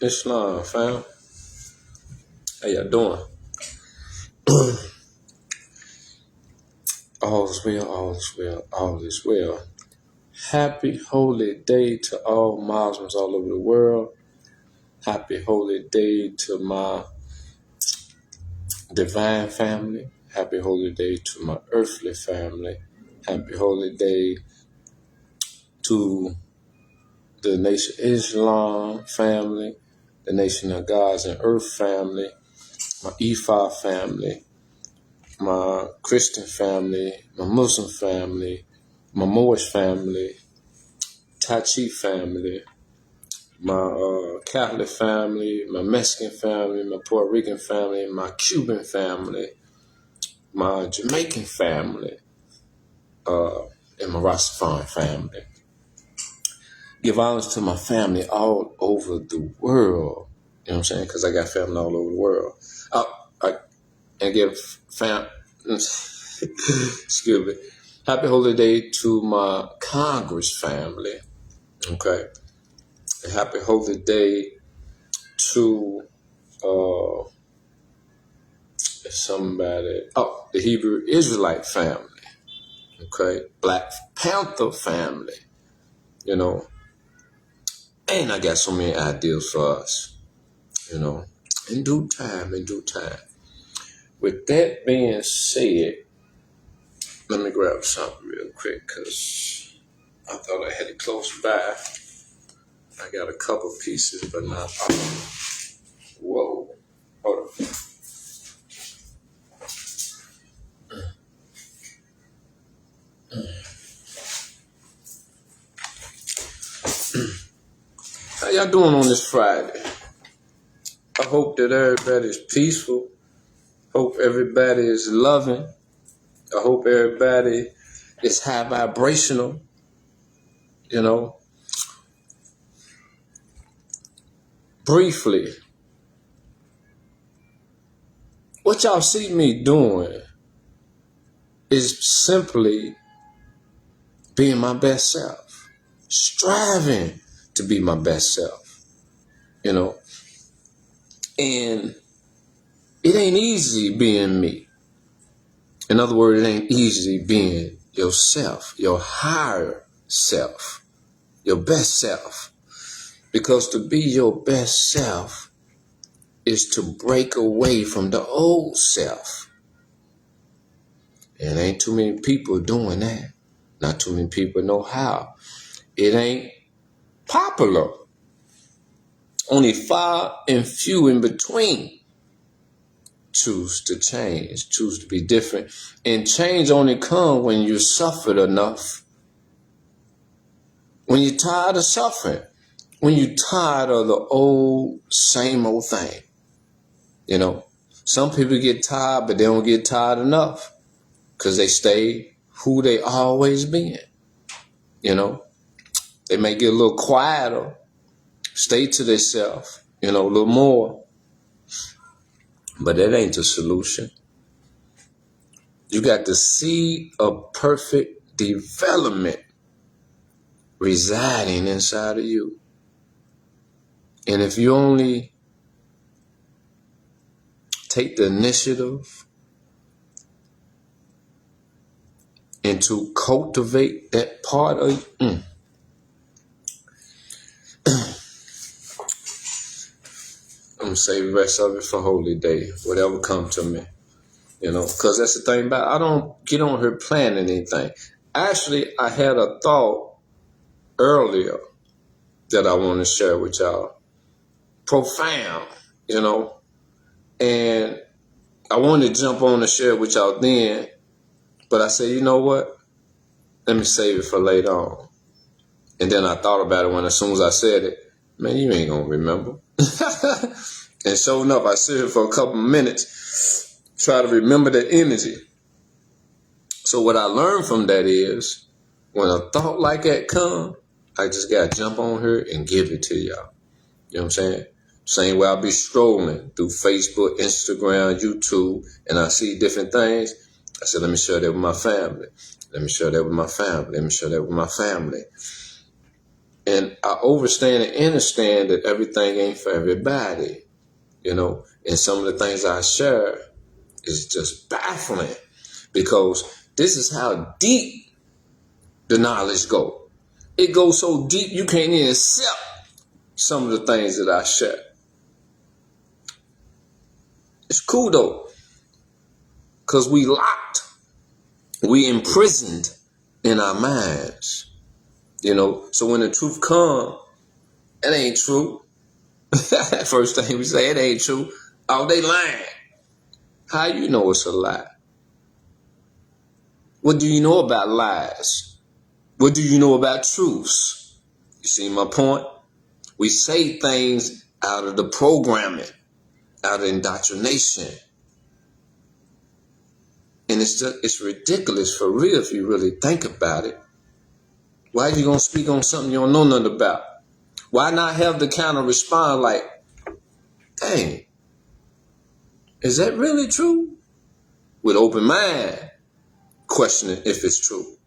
Islam, fam. How y'all doing? All is well, all is well, all is well. Happy holy day to all Muslims all over the world. Happy holy day to my divine family. Happy holy day to my earthly family. Happy holy day to the Nation of Islam family, the Nation of Gods and Earth family, my Ifa family, my Christian family, my Muslim family, my Moorish family, Tachi family, my Catholic family, my Mexican family, my Puerto Rican family, my Cuban family, my Jamaican family, and my Rastafarian family. Give honors to my family all over the world. You know what I'm saying? Because I got family all over the world. And give excuse me. Happy holy day to my Congress family. Okay. And happy holy day to the Hebrew Israelite family. Okay. Black Panther family. You know. And I got so many ideas for us. You know. In due time. With that being said, let me grab something real quick because I thought I had it close by. I got a couple pieces, but not all. Whoa. Hold on. How y'all doing on this Friday? I hope that everybody is peaceful. Hope everybody is loving. I hope everybody is high vibrational. You know. Briefly, what y'all see me doing is simply being my best self. Striving to be my best self. You know. And it ain't easy being me. In other words, it ain't easy being yourself, your higher self, your best self. Because to be your best self is to break away from the old self. And ain't too many people doing that. Not too many people know how. It ain't popular. Only far and few in between choose to change, choose to be different. And change only comes when you suffered enough. When you're tired of suffering. When you're tired of the same old thing. You know, some people get tired, but they don't get tired enough. Because they stay who they always been. You know, they may get a little quieter. Stay to themselves, you know, a little more. But that ain't the solution. You got the seed of perfect development residing inside of you. And if you only take the initiative and to cultivate that part of you, I'm going to save the rest of it for holy day, whatever come to me. You know, because that's the thing about it. I don't get on here planning anything. Actually, I had a thought earlier that I want to share with y'all. Profound, you know. And I wanted to jump on and share it with y'all then. But I said, you know what? Let me save it for later on. And then I thought about it as soon as I said it. Man, you ain't going to remember. And sure enough, I sit here for a couple of minutes, try to remember that energy. So what I learned from that is, when a thought like that come, I just got to jump on here and give it to y'all. You know what I'm saying? Same way I'll be strolling through Facebook, Instagram, YouTube, and I see different things. I said, let me share that with my family. Let me share that with my family. Let me share that with my family. And I understand and understand that everything ain't for everybody, and some of the things I share is just baffling because this is how deep the knowledge go. It goes so deep you can't even accept some of the things that I share. It's cool though, because we locked, we imprisoned in our minds, So when the truth comes, it ain't true. First thing we say, it ain't true. Oh, they lying. How you know it's a lie? What do you know about lies? What do you know about truths? You see my point? We say things out of the programming, out of indoctrination. And it's ridiculous for real if you really think about it. Why are you going to speak on something you don't know nothing about? Why not have the kind of response like, dang, is that really true? With open mind, questioning if it's true.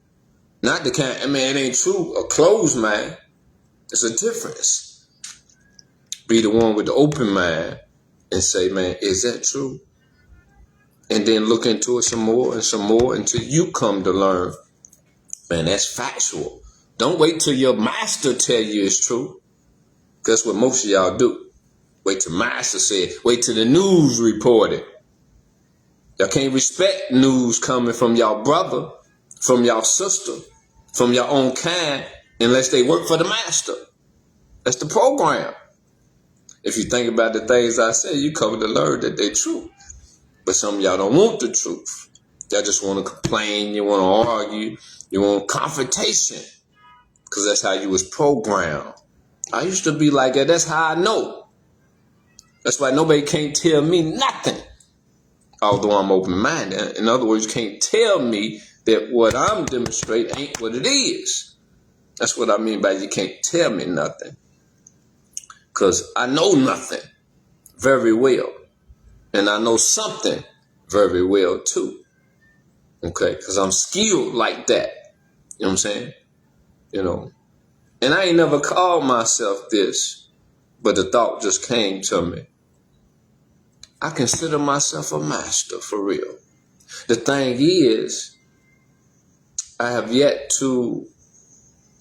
Not the kind, it ain't true, a closed mind. There's a difference. Be the one with the open mind and say, man, is that true? And then look into it some more until you come to learn, man, that's factual. Don't wait till your master tell you it's true. That's what most of y'all do. Wait till master said, wait till the news report it. Y'all can't respect news coming from y'all brother, from y'all sister, from your own kind, unless they work for the master. That's the program. If you think about the things I say, you come to learn that they're true. But some of y'all don't want the truth. Y'all just want to complain, you want to argue, you want confrontation. Because that's how you was programmed. I used to be like that. That's how I know. That's why nobody can't tell me nothing. Although I'm open-minded. In other words, you can't tell me that what I'm demonstrating ain't what it is. That's what I mean by you can't tell me nothing. Because I know nothing very well. And I know something very well too. Okay? Because I'm skilled like that. You know what I'm saying? And I ain't never called myself this, but the thought just came to me. I consider myself a master for real. The thing is, I have yet to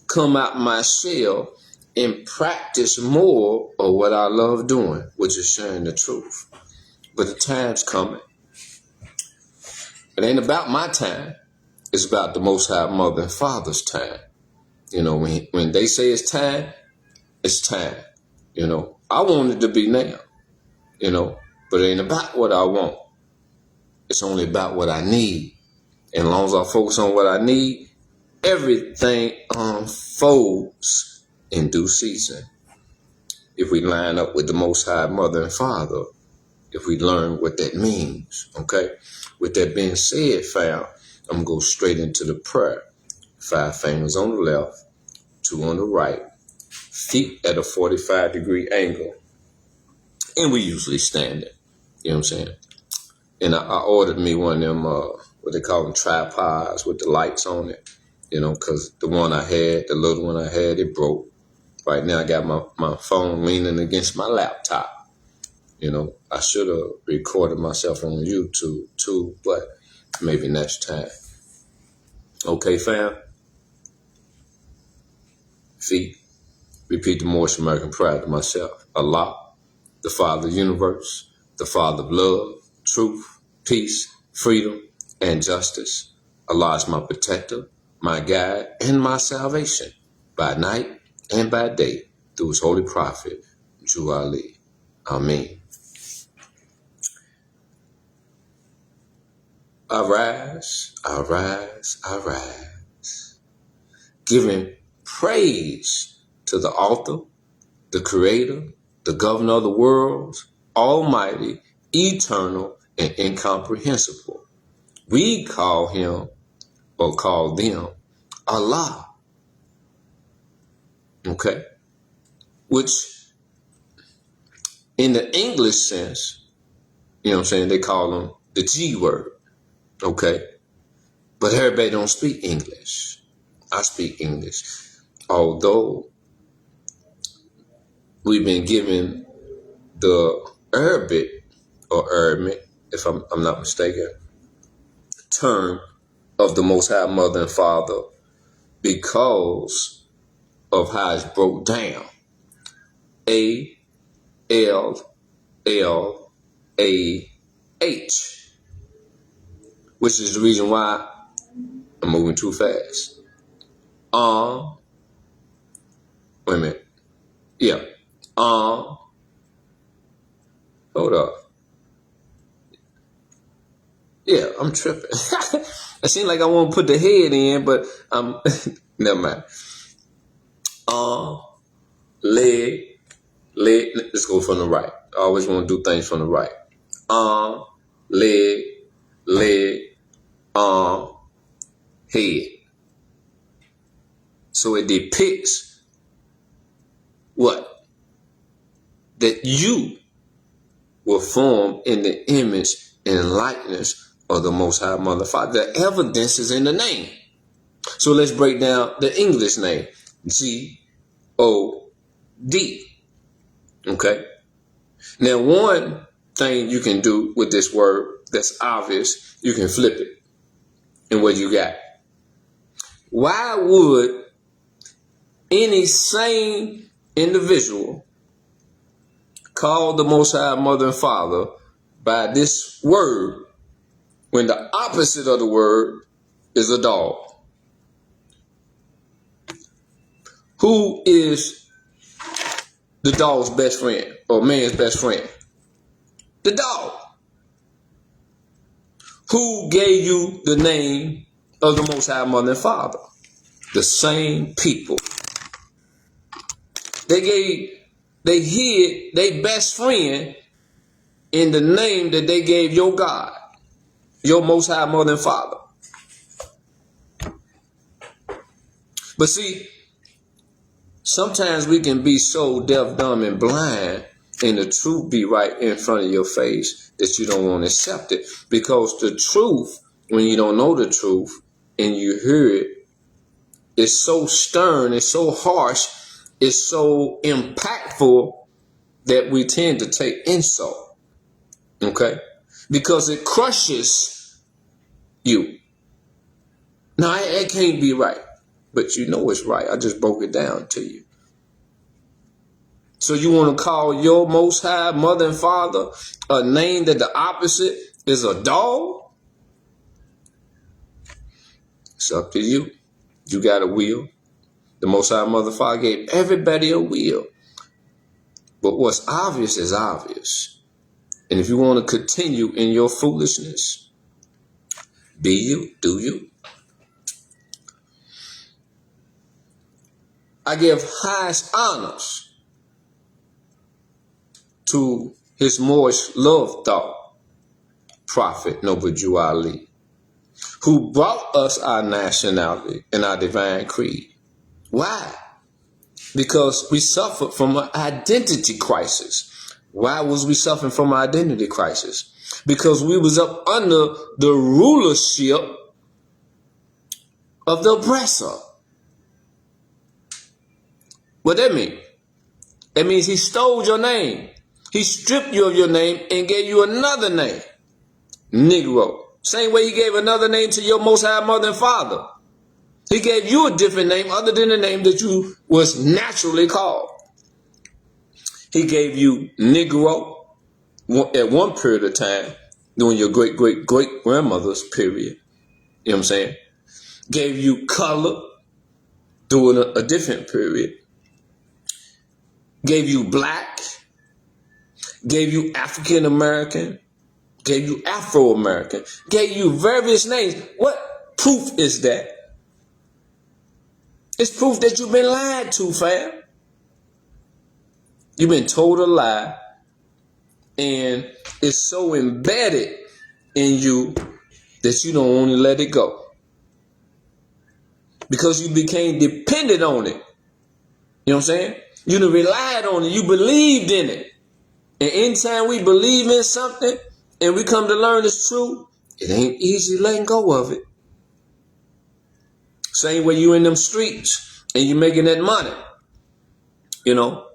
come out my shell and practice more of what I love doing, which is sharing the truth. But the time's coming. It ain't about my time. It's about the Most High Mother and Father's time. When they say it's time, it's time. I want it to be now. But it ain't about what I want. It's only about what I need. And as long as I focus on what I need, everything unfolds in due season. If we line up with the Most High Mother and Father, if we learn what that means, okay? With that being said, fam, I'm going to go straight into the prayer. 5 fingers on the left, 2 on the right, feet at a 45-degree angle. And we usually stand it. You know what I'm saying? And I ordered me one of them, what they call them, tripods with the lights on it. Because the one I had, the little one I had, it broke. Right now I got my phone leaning against my laptop. I should have recorded myself on YouTube too, but maybe next time. Okay, fam? Feet. Repeat the Moorish American prayer to myself. Allah, the Father of the universe, the Father of love, truth, peace, freedom, and justice. Allah is my protector, my guide, and my salvation, by night and by day, through his holy prophet, Jew Ali. Amen. I rise, giving praise to the author, the creator, the governor of the world, almighty, eternal, and incomprehensible. We call him, or call them, Allah. Okay? Which, in the English sense, they call them the G word. Okay? But everybody don't speak English. I speak English. Although we've been given the Arabic or Arabic, if I'm not mistaken, term of the Most High Mother and Father because of how it's broke down. ALLAH, which is the reason why I'm moving too fast. Wait a minute. Yeah. Hold up. Yeah, I'm tripping. It seems like I want to put the head in, but I'm never mind. Leg. Let's go from the right. I always want to do things from the right. Leg, arm, head. So it depicts what? That you were formed in the image and likeness of the Most High Mother Father. The evidence is in the name. So let's break down the English name. G-O-D. Okay? Now, one thing you can do with this word that's obvious, you can flip it. And what you got? Why would any sane individual call the Most High Mother and Father by this word when the opposite of the word is a dog? Who is the dog's best friend or man's best friend? The dog. Who gave you the name of the Most High Mother and Father? The same people. They hid their best friend in the name that they gave your God, your Most High Mother and Father. But see, sometimes we can be so deaf, dumb, and blind, and the truth be right in front of your face that you don't want to accept it. Because the truth, when you don't know the truth and you hear it, it's so stern, it's so harsh, it's so impactful that we tend to take insult. Okay? Because it crushes you. Now, it can't be right. But you know it's right. I just broke it down to you. So you want to call your Most High Mother and Father a name that the opposite is a dog? It's up to you. You got a will. The Most High Mother and Father gave everybody a will. But what's obvious is obvious. And if you want to continue in your foolishness, be you, do you. I give highest honors to His most loved thought, Prophet Noble Jew Ali, who brought us our nationality and our divine creed. Why? Because we suffered from an identity crisis. Why was we suffering from an identity crisis? Because we was up under the rulership of the oppressor. What that mean? It means he stole your name. He stripped you of your name and gave you another name. Negro. Same way he gave another name to your Most High Mother and Father. He gave you a different name other than the name that you was naturally called. He gave you Negro at one period of time during your great-great-great-grandmother's period. You know what I'm saying? Gave you color during a different period. Gave you black. Gave you African American. Gave you Afro American. Gave you various names. What proof is that? It's proof that you've been lied to, fam. You've been told a lie, and it's so embedded in you that you don't want to let it go. Because you became dependent on it. You know what I'm saying? You done relied on it. You believed in it. And anytime we believe in something and we come to learn it's true, it ain't easy letting go of it. Same way you in them streets and you making that money. You know,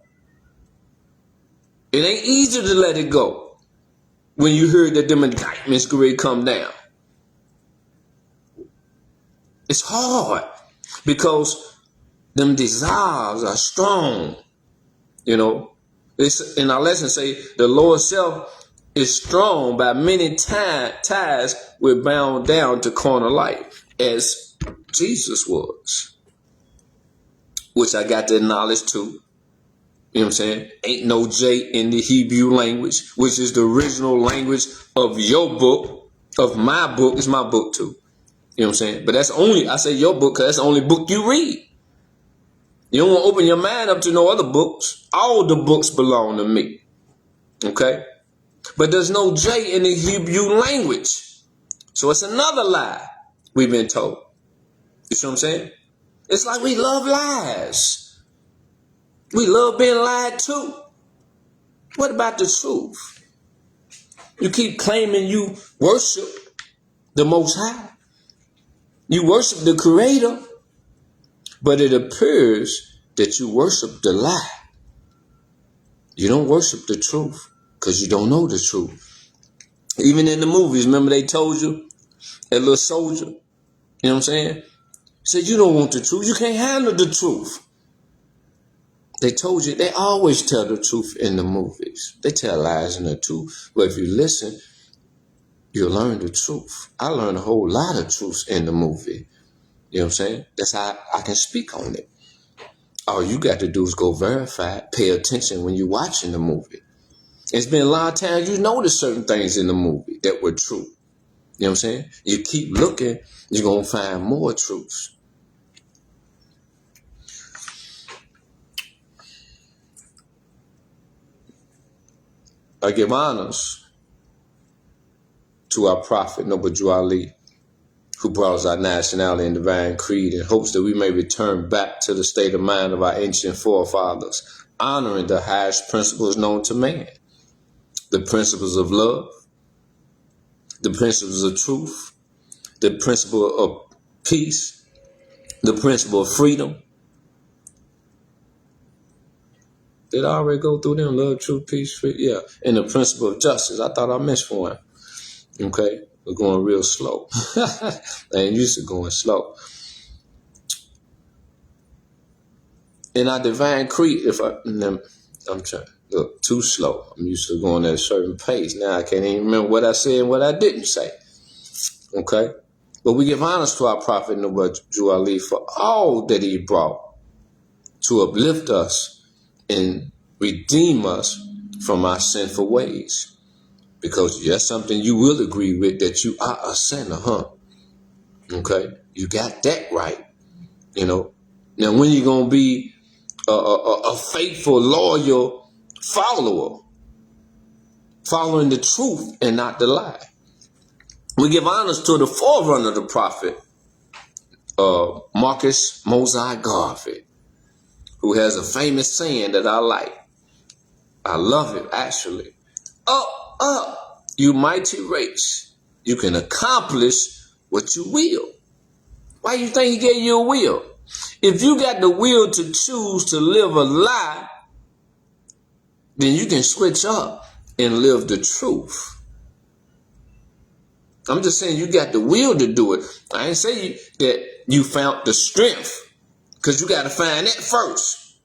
It ain't easy to let it go when you heard that them indictments could really come down. It's hard because them desires are strong. You know, it's in our lesson say the Lord self is strong by many ties we're bound down to carnal life as Jesus was, which I got to acknowledge too. You know what I'm saying? Ain't no J in the Hebrew language, which is the original language of your book, of my book. It's my book too. You know what I'm saying? But that's only, I say your book because that's the only book you read. You don't want to open your mind up to no other books. All the books belong to me. Okay? But there's no J in the Hebrew language. So it's another lie we've been told. You see what I'm saying? It's like we love lies. We love being lied to. What about the truth? You keep claiming you worship the Most High. You worship the Creator. But it appears that you worship the lie. You don't worship the truth because you don't know the truth. Even in the movies, remember they told you, that little soldier, you know what I'm saying? Said, you don't want the truth. You can't handle the truth. They told you, they always tell the truth in the movies. They tell lies in the truth. But if you listen, you'll learn the truth. I learned a whole lot of truths in the movie. You know what I'm saying? That's how I can speak on it. All you got to do is go verify, pay attention when you're watching the movie. It's been a lot of times you notice certain things in the movie that were true. You know what I'm saying? You keep looking, you're going to find more truths. I give honors to our prophet, Noble Drew Ali, who brought us our nationality and divine creed in hopes that we may return back to the state of mind of our ancient forefathers, honoring the highest principles known to man, the principles of love, the principles of truth, the principle of peace, the principle of freedom. Did I already go through them? Love, truth, peace, freedom? Yeah. And the principle of justice. I thought I missed one. Okay. We're going real slow. I ain't used to going slow. In our divine creed, I'm trying, look, too slow. I'm used to going at a certain pace. Now I can't even remember what I said and what I didn't say. Okay? But we give honors to our prophet, Noble Drew Ali, for all that he brought to uplift us and redeem us from our sinful ways. Because that's something you will agree with, that you are a sinner, huh? Okay? You got that right. You know? Now, when you going to be a faithful, loyal follower, following the truth and not the lie? We give honors to the forerunner of the prophet, Marcus Mosiah Garvey, who has a famous saying that I like. I love it, actually. Up, up, you mighty race. You can accomplish what you will. Why you think he gave you a will? If you got the will to choose to live a lie, then you can switch up and live the truth. I'm just saying you got the will to do it. I ain't say that you found the strength, because you got to find that first.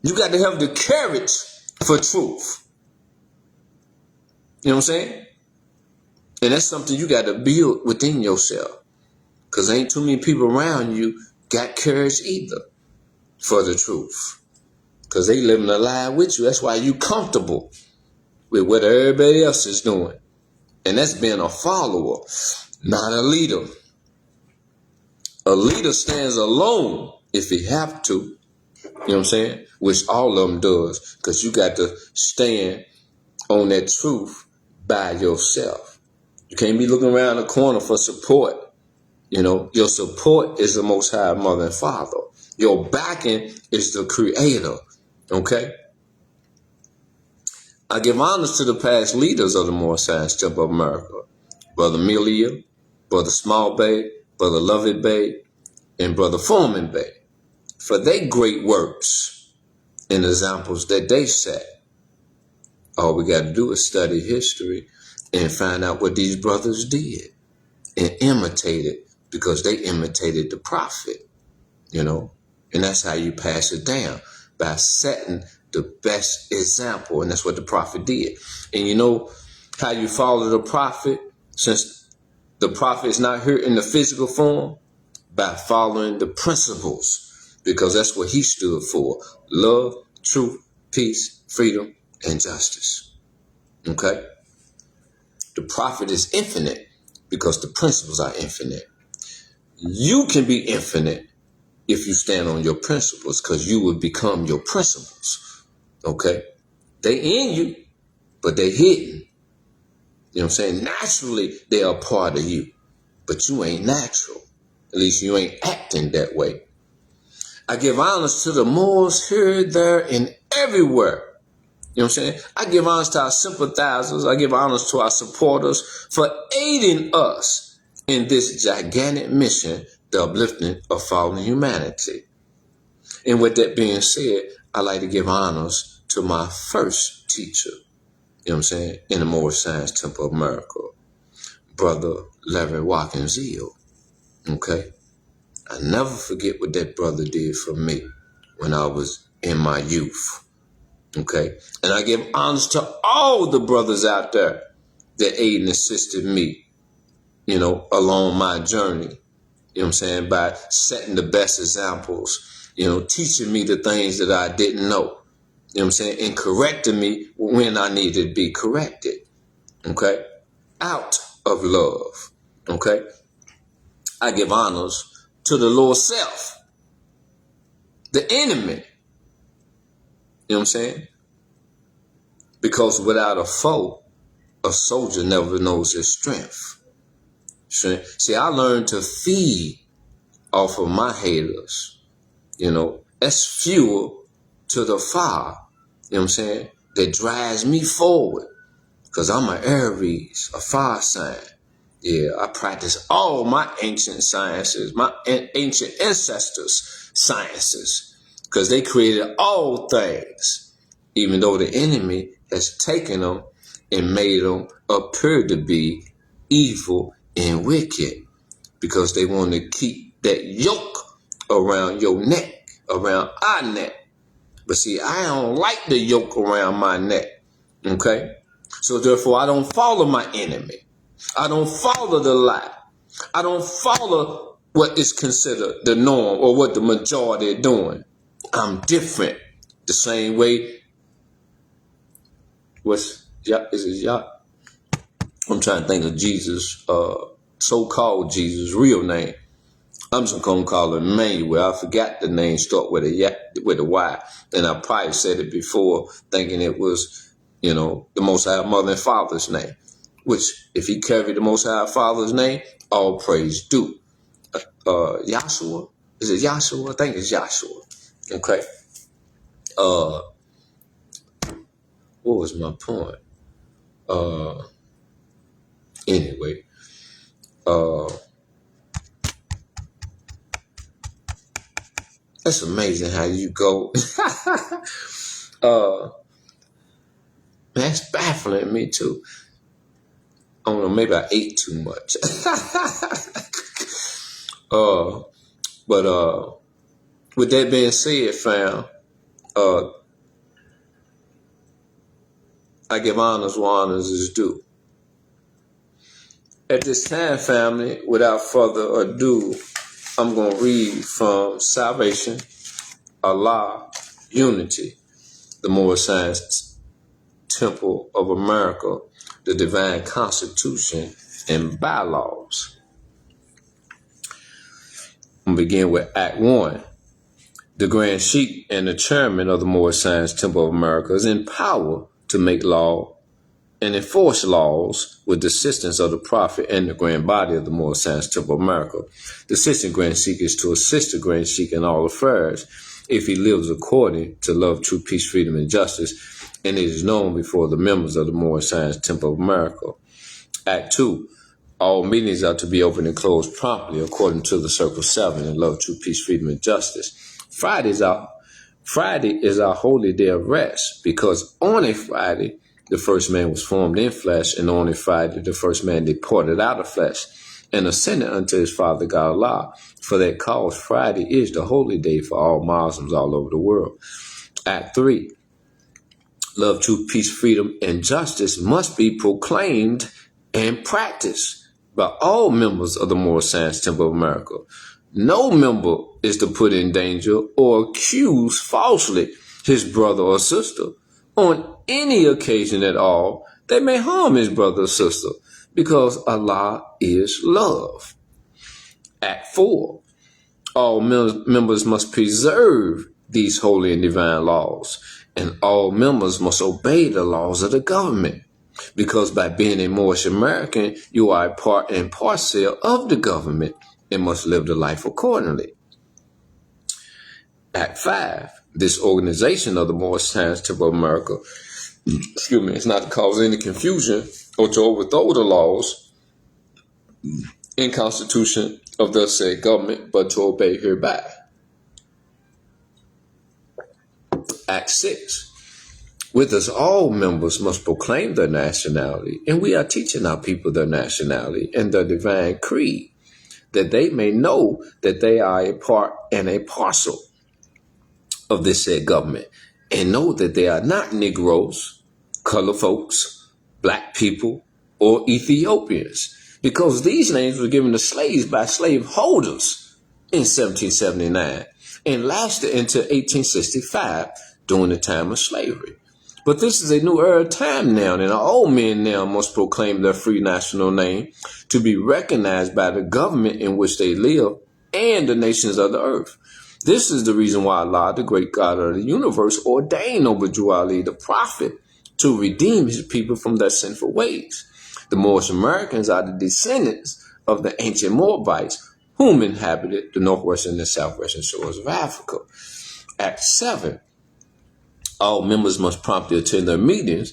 You got to have the courage for truth. You know what I'm saying? And that's something you got to build within yourself, because ain't too many people around you got courage either for the truth, because they living a lie with you. That's why you comfortable with what everybody else is doing. And that's being a follower, not a leader. A leader stands alone if he have to. You know what I'm saying? Which all of them does, because you got to stand on that truth by yourself. You can't be looking around the corner for support. You know, your support is the Most High Mother and Father. Your backing is the Creator. Okay? I give honors to the past leaders of the Moorish Science Temple of America. Brother Melia, Brother Small Bey, Brother Lovely Bey, and Brother Foreman Bey, for their great works and examples that they set. All we got to do is study history and find out what these brothers did and imitate it, because they imitated the prophet, and that's how you pass it down, by setting the best example. And that's what the prophet did. And you know how you follow the prophet, since the prophet is not here in the physical form? By following the principles, because that's what he stood for: love, truth, peace, freedom, and justice. Okay? The prophet is infinite because the principles are infinite. You can be infinite if you stand on your principles, because you will become your principles. Okay? They in you, but they hidden. You know what I'm saying? Naturally, they are part of you, but you ain't natural. At least you ain't acting that way. I give honors to the Moors here, there, and everywhere. You know what I'm saying? I give honors to our sympathizers. I give honors to our supporters for aiding us in this gigantic mission, the uplifting of fallen humanity. And with that being said, I like to give honors to my first teacher, you know what I'm saying, in the Moorish Science Temple of America, Brother Larry Watkins Zeal. Okay? I never forget what that brother did for me when I was in my youth. Okay? And I give honors to all the brothers out there that aided and assisted me, along my journey. You know what I'm saying? By setting the best examples, teaching me the things that I didn't know. You know what I'm saying? And correcting me when I needed to be corrected. Okay? Out of love. Okay? I give honors to the Lord self, the enemy. You know what I'm saying? Because without a foe, a soldier never knows his strength. See, I learned to feed off of my haters. That's fuel to the fire. You know what I'm saying? That drives me forward. Because I'm an Aries, a fire sign. Yeah, I practice all my ancient sciences, my ancient ancestors' sciences, because they created all things, even though the enemy has taken them and made them appear to be evil and wicked, because they want to keep that yoke around your neck, around our neck. But see, I don't like the yoke around my neck, okay? So therefore, I don't follow my enemy. I don't follow the lie. I don't follow what is considered the norm or what the majority are doing. I'm different. The same way. I'm trying to think of Jesus, so-called Jesus' real name. I'm just going to call him Emmanuel. I forgot the name start with a Y. And I probably said it before thinking it was, the Most High Mother and Father's name. Which, if he carried the Most High Father's name, all praise due. Yahshua? Is it Yahshua? I think it's Yahshua. Okay. What was my point? Anyway. That's amazing how you go. That's baffling me too. I don't know, maybe I ate too much. But with that being said, fam, I give honors where honors is due. At this time, family, without further ado, I'm going to read from Salvation, Allah, Unity, the Moorish Science Temple of America, the Divine Constitution, and Bylaws. I'm going to begin with Act 1. The Grand Sheikh and the Chairman of the Moorish Science Temple of America is in power to make law and enforce laws with the assistance of the Prophet and the Grand Body of the Moorish Science Temple of America. The assistant Grand Sheikh is to assist the Grand Sheikh in all affairs if he lives according to love, truth, peace, freedom, and justice, and it is known before the members of the Moorish Science Temple of America. Act 2. All meetings are to be open and closed promptly according to the Circle 7 in love, truth, peace, freedom, and justice. Friday is our holy day of rest, because on a Friday, the first man was formed in flesh, and on Friday the first man departed out of flesh, and ascended unto his Father God Allah. For that cause Friday is the holy day for all Muslims all over the world. Act 3. Love, truth, peace, freedom, and justice must be proclaimed and practiced by all members of the Moral Science Temple of America. No member is to put in danger or accuse falsely his brother or sister on any occasion at all that may harm his brother or sister, because Allah is love. Act 4. All members must preserve these holy and divine laws, and all members must obey the laws of the government, because by being a Moorish American, you are a part and parcel of the government and must live the life accordingly. Act 5. This organization of the Moorish Science Temple of America, is not to cause any confusion or to overthrow the laws and constitution of the said government, but to obey hereby. Act 6. With us, all members must proclaim their nationality, and we are teaching our people their nationality and their divine creed, that they may know that they are a part and a parcel of this said government, and know that they are not Negroes, colored folks, black people, or Ethiopians, because these names were given to slaves by slaveholders in 1779 and lasted until 1865 during the time of slavery. But this is a new era time now, and all men now must proclaim their free national name to be recognized by the government in which they live and the nations of the earth. This is the reason why Allah, the great God of the universe, ordained Noble Drew Ali, the prophet, to redeem his people from their sinful ways. The Moorish Americans are the descendants of the ancient Moabites, whom inhabited the northwestern and southwestern shores of Africa. Act 7. All members must promptly attend their meetings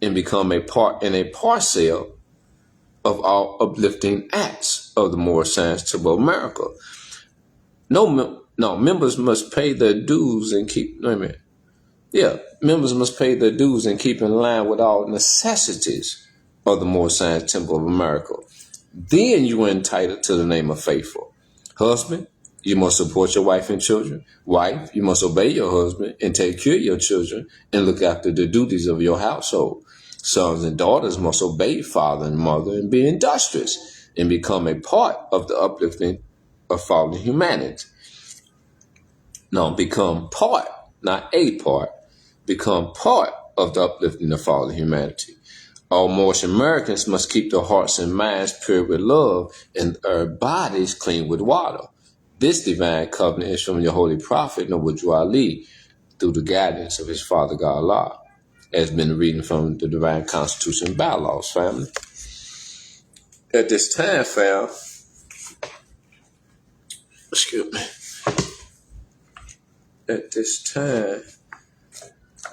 and become a part and a parcel of all uplifting acts of the Moorish Science Temple of America. Members must pay their dues and members must pay their dues and keep in line with all necessities of the Moorish Science Temple of America. Then you are entitled to the name of faithful. Husband, you must support your wife and children. Wife, you must obey your husband and take care of your children and look after the duties of your household. Sons and daughters must obey father and mother and be industrious and become a part of the uplifting of fallen humanity. No, become part, not a part. Become part of the uplifting of fallen humanity. All Moorish Americans must keep their hearts and minds pure with love and their bodies clean with water. This divine covenant is from your holy prophet, Noble Drew Ali, through the guidance of his Father God Allah, has been reading from the Divine Constitution and Bylaws, family. At this time, fam, at this time,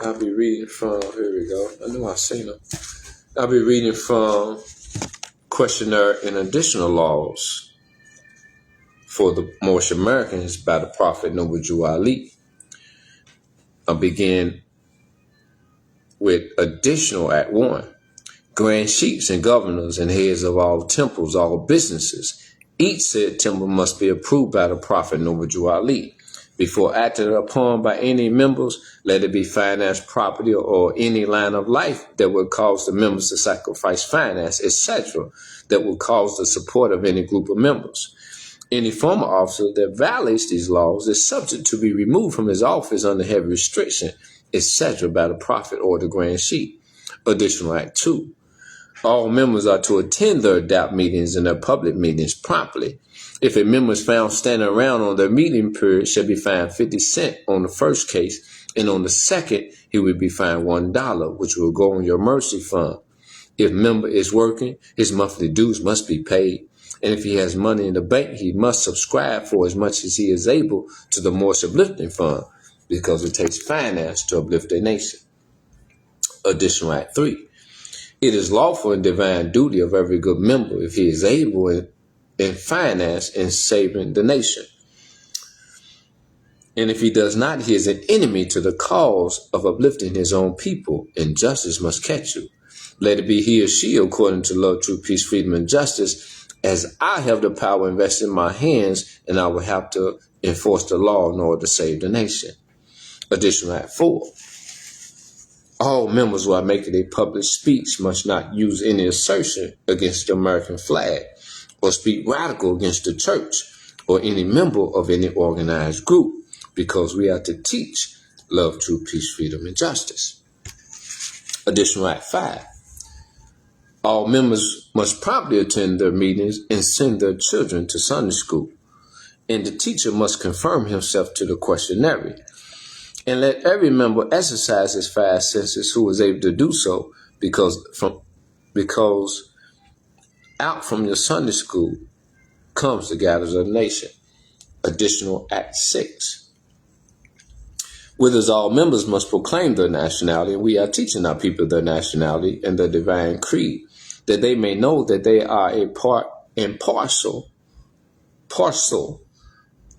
I'll be reading from, here we go, I know I've seen them. I'll be reading from Questionnaire and Additional Laws for the Moorish Americans by the Prophet Noble Drew Ali. I'll begin with Additional Act 1. Grand chiefs and governors and heads of all temples, all businesses, each said temple must be approved by the Prophet Noble Drew Ali. Before acted upon by any members, let it be finance, property, or any line of life that would cause the members to sacrifice finance, etc., that would cause the support of any group of members. Any former officer that violates these laws is subject to be removed from his office under heavy restriction, etc., by the Prophet or the Grand Chief. Additional Act 2. All members are to attend their ADAPT meetings and their public meetings promptly. If a member is found standing around on their meeting period, shall be fined 50 cents on the first case, and on the second, he will be fined $1, which will go on your mercy fund. If member is working, his monthly dues must be paid. And if he has money in the bank, he must subscribe for as much as he is able to the Moorish Uplifting Fund, because it takes finance to uplift a nation. Additional Act 3. It is lawful and divine duty of every good member, if he is able in finance, in saving the nation. And if he does not, he is an enemy to the cause of uplifting his own people, and justice must catch you. Let it be he or she according to love, truth, peace, freedom, and justice, as I have the power invested in my hands, and I will have to enforce the law in order to save the nation. Additional Act 4. All members, while making a public speech, must not use any assertion against the American flag or speak radical against the church or any member of any organized group, because we are to teach love, truth, peace, freedom, and justice. Additional Act 5. All members must promptly attend their meetings and send their children to Sunday school, and the teacher must confirm himself to the questionnaire. And let every member exercise his five senses who is able to do so, because out from your Sunday school comes the guidance of the nation. Additional Act 6. Whereas all members must proclaim their nationality, and we are teaching our people their nationality and their divine creed, that they may know that they are a part and parcel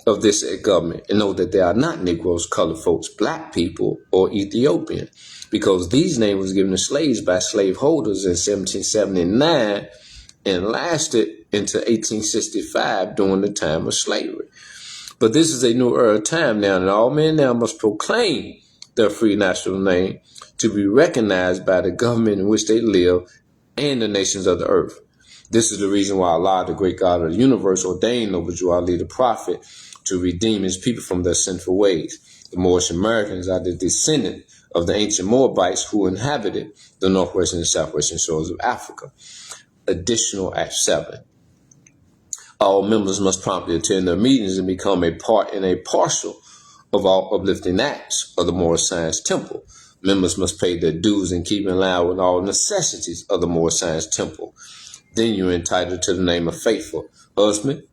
of this government, and know that they are not Negroes, colored folks, black people, or Ethiopian, because these names was given to slaves by slaveholders in 1779 and lasted into 1865 during the time of slavery. But this is a new era time now, and all men now must proclaim their free national name to be recognized by the government in which they live and the nations of the earth. This is the reason why Allah, the great God of the universe, ordained Noble Jew Ali the prophet to redeem his people from their sinful ways. The Moorish Americans are the descendant of the ancient Moabites who inhabited the northwestern and southwestern shores of Africa. Additional Act 7. All members must promptly attend their meetings and become a part and a parcel of all uplifting acts of the Moorish Science Temple. Members must pay their dues and keep in line with all necessities of the Moorish Science Temple. Then you're entitled to the name of faithful. Husband,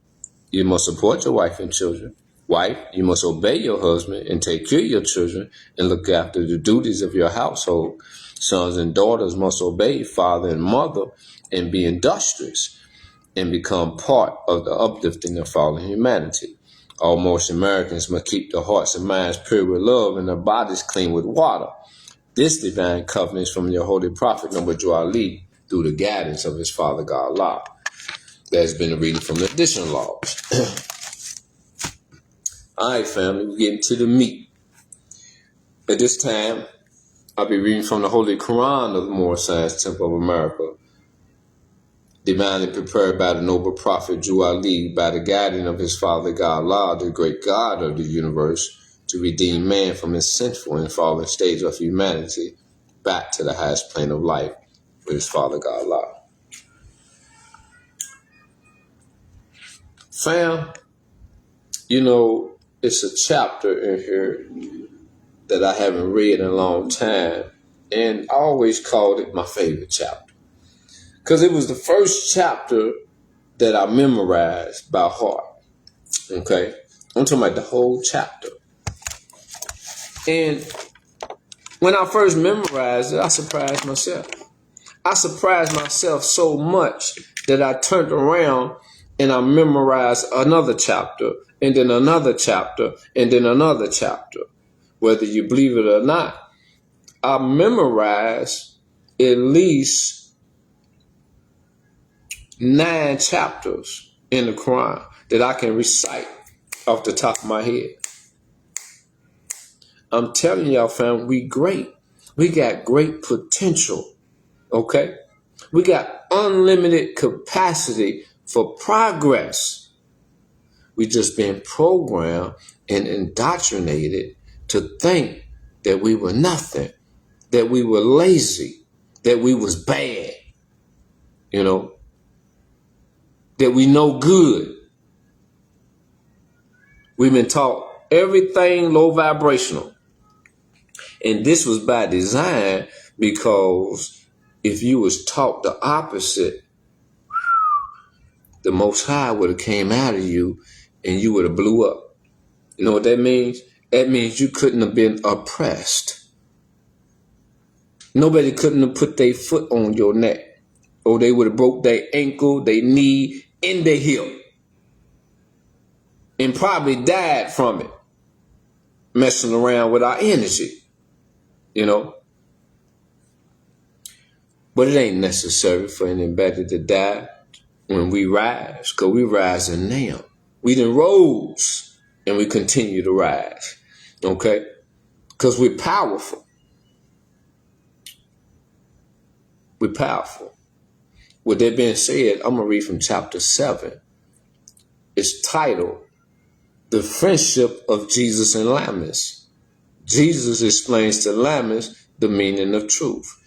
you must support your wife and children. Wife, you must obey your husband and take care of your children and look after the duties of your household. Sons and daughters must obey father and mother and be industrious and become part of the uplifting of fallen humanity. All Moorish Americans must keep their hearts and minds pure with love and their bodies clean with water. This divine covenant is from your holy prophet, Noble Jew Ali, through the guidance of his father, God Allah. There's been a reading from the additional laws. All right, family, we're getting to the meat. At this time, I'll be reading from the Holy Quran of the Moorish Science Temple of America, divinely prepared by the noble prophet Jew Ali, by the guiding of his father, God Allah, the great God of the universe, to redeem man from his sinful and fallen stage of humanity back to the highest plane of life with his father, God Allah. Fam, you know, it's a chapter in here that I haven't read in a long time, and I always called it my favorite chapter, because it was the first chapter that I memorized by heart. Okay? I'm talking about the whole chapter. And when I first memorized it, I surprised myself. I surprised myself so much that I turned around and I memorized another chapter, and then another chapter, and then another chapter. Whether you believe it or not, I memorized at least 9 chapters in the Quran that I can recite off the top of my head. I'm telling y'all, fam, we great. We got great potential, okay? We got unlimited capacity for progress. We just been programmed and indoctrinated to think that we were nothing, that we were lazy, that we was bad, you know, that we no good. We've been taught everything low vibrational. And this was by design, because if you was taught the opposite, the Most High would have came out of you and you would have blew up. You know what that means? That means you couldn't have been oppressed. Nobody couldn't have put their foot on your neck, or they would have broke their ankle, their knee, and their hip, and probably died from it. messing around with our energy, you know. But it ain't necessary for anybody to die when we rise, because we rising now. We done rose and we continue to rise, okay? Because we're powerful. We're powerful. With that being said, I'm going to read from chapter 7. It's titled, The Friendship of Jesus and Lammas. Jesus explains to Lammas the meaning of truth.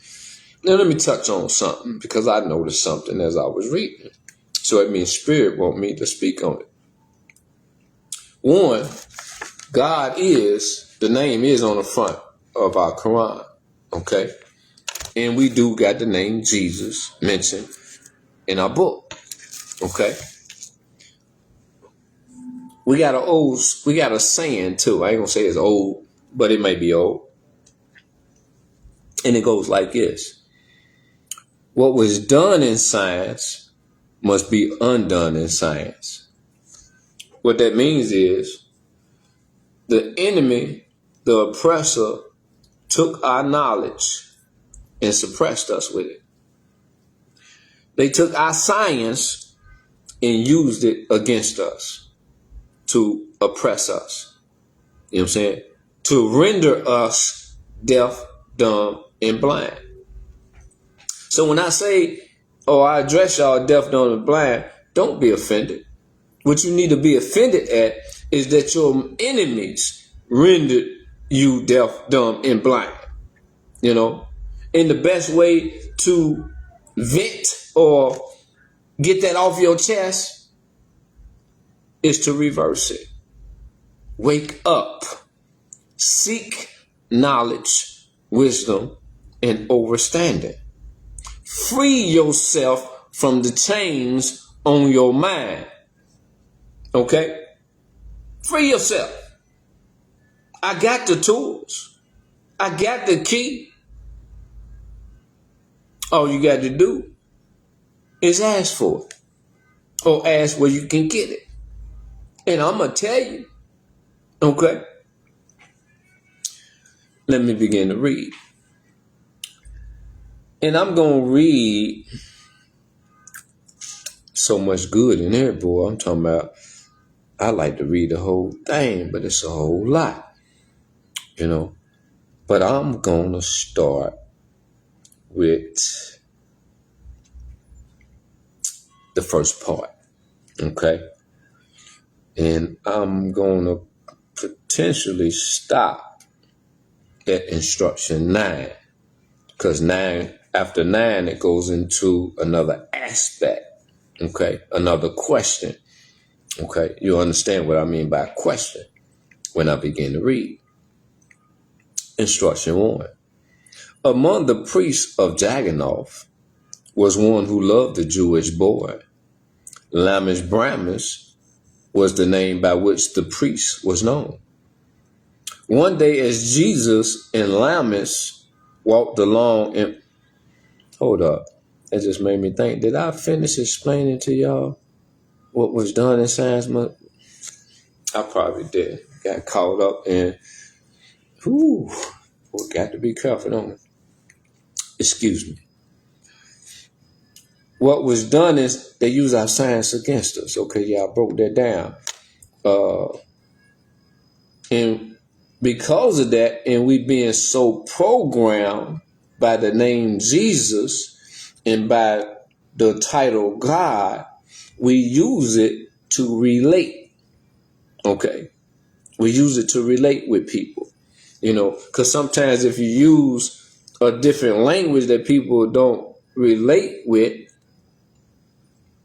Now let me touch on something, because I noticed something as I was reading. So it means Spirit want me to speak on it. One, God is, the name is on the front of our Quran, okay? And we do got the name Jesus mentioned in our book, okay? We got a saying too. I ain't gonna say it's old, but it may be old. And it goes like this. What was done in science must be undone in science. What that means is the enemy, the oppressor, took our knowledge and suppressed us with it. They took our science and used it against us to oppress us. You know what I'm saying? To render us deaf, dumb, and blind. So when I say, I address y'all deaf, dumb, and blind, don't be offended. What you need to be offended at is that your enemies rendered you deaf, dumb, and blind. You know? And the best way to vent or get that off your chest is to reverse it. Wake up. Seek knowledge, wisdom, and understanding. Free yourself from the chains on your mind. Okay? Free yourself. I got the tools. I got the key. All you got to do is ask for it. Or ask where you can get it. And I'm going to tell you. Okay? Let me begin to read. And I'm going to read so much good in there, boy. I'm talking about, I like to read the whole thing, but it's a whole lot, you know. But I'm going to start with the first part, okay? And I'm going to potentially stop at instruction 9, because after 9, it goes into another aspect, okay? Another question, okay? You understand what I mean by question when I begin to read. Instruction 1. Among the priests of Jagannath was one who loved the Jewish boy. Lammas Brahmas was the name by which the priest was known. One day as Jesus and Lammas walked along and... Hold up. That just made me think. Did I finish explaining to y'all what was done in Science Month? I probably did. Got caught up in... we got to be careful, don't we? Excuse me. What was done is they use our science against us. Okay, yeah, I broke that down. And because of that, and we being so programmed by the name Jesus and by the title God, we use it to relate. Okay, we use it to relate with people. You know, because sometimes if you use a different language that people don't relate with,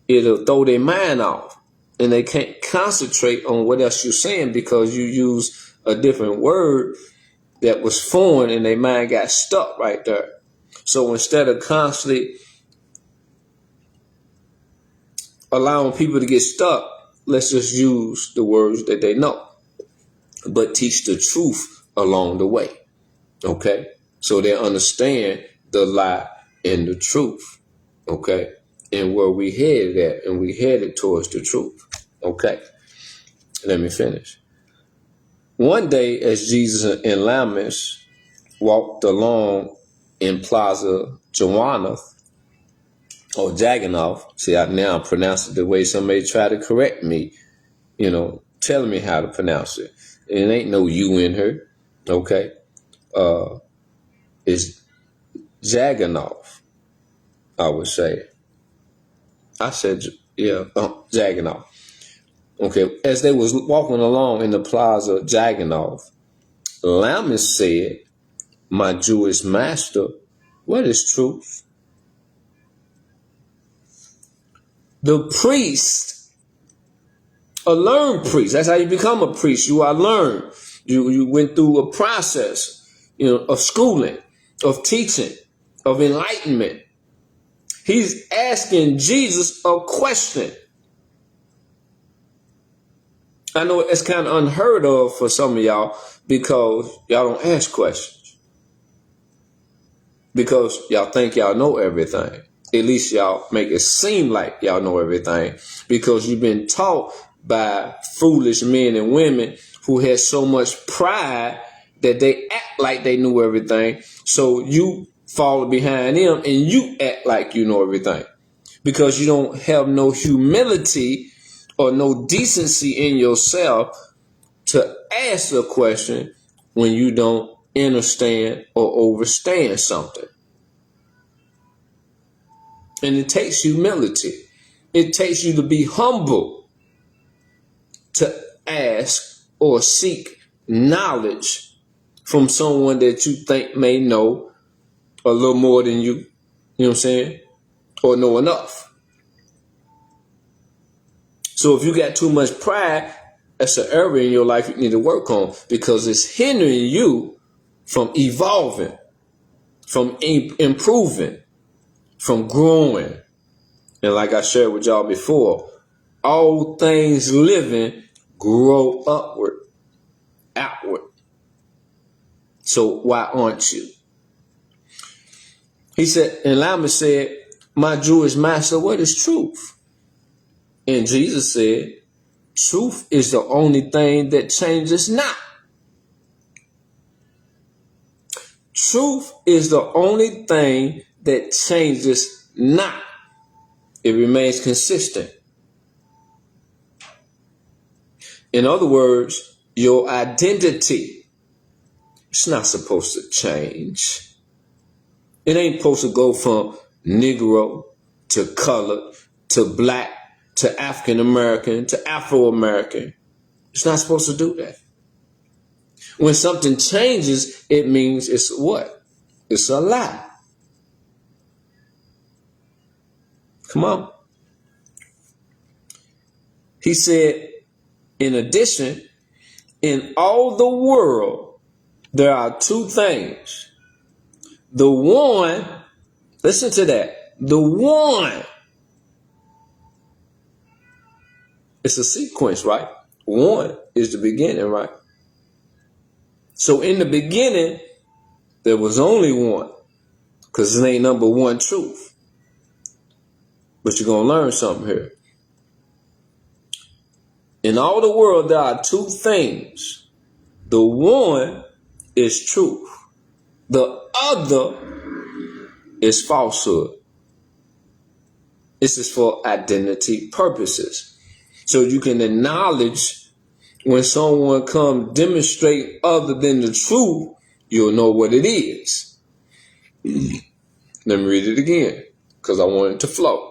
it'll throw their mind off and they can't concentrate on what else you're saying because you use a different word that was foreign and their mind got stuck right there. So instead of constantly allowing people to get stuck, let's just use the words that they know, but teach the truth along the way. Okay? So they understand the lie and the truth. Okay? And where we headed at, and we headed towards the truth. Okay? Let me finish. One day, as Jesus and Lamech walked along in Plaza Joannoth, or Jagganoff. See, now I pronounce it the way somebody tried to correct me, telling me how to pronounce it. And it ain't no U in her, okay? It's Jagganoff, I would say. I said, Jagganoff. Okay, as they was walking along in the Plaza Jagganoff, Lamech said, "My Jewish master, what is truth?" The priest, a learned priest, that's how you become a priest. You are learned. You went through a process, of schooling, of teaching, of enlightenment. He's asking Jesus a question. I know it's kind of unheard of for some of y'all because y'all don't ask questions. Because y'all think y'all know everything. At least y'all make it seem like y'all know everything. Because you've been taught by foolish men and women who had so much pride that they act like they knew everything. So you fall behind them and you act like you know everything. Because you don't have no humility or no decency in yourself to ask a question when you don't understand or overstand something. And it takes humility. It takes you to be humble to ask or seek knowledge from someone that you think may know a little more than you. You know what I'm saying? Or know enough. So if you got too much pride, that's an area in your life you need to work on because it's hindering you from evolving, from improving, from growing. And like I shared with y'all before, all things living grow upward, outward. So why aren't you? He said, and Lamech said, "My Jewish master, what is truth?" And Jesus said, "Truth is the only thing that changes not." Truth is the only thing that changes not. It remains consistent. In other words, your identity, it's not supposed to change. It ain't supposed to go from Negro to colored to black to African American to Afro American. It's not supposed to do that. When something changes, it means it's what? It's a lie. Come on. He said, in addition, in all the world, there are two things. The one, listen to that. The one, it's a sequence, right? One is the beginning, right? So in the beginning, there was only one, because it ain't number one truth. But you're going to learn something here. In all the world, there are two things. The one is truth. The other is falsehood. This is for identity purposes. So you can acknowledge when someone comes demonstrate other than the truth, you'll know what it is. Let me read it again because I want it to flow.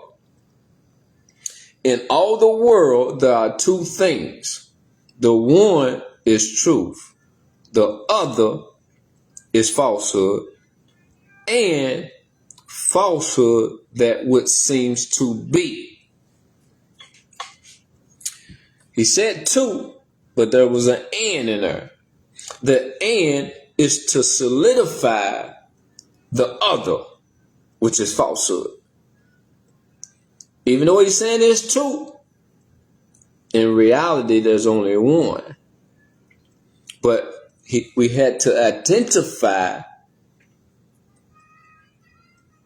In all the world, there are two things. The one is truth. The other is falsehood. And falsehood that which seems to be. He said two, but there was an and in there. The and is to solidify the other, which is falsehood. Even though he's saying there's two, in reality there's only one. But we had to identify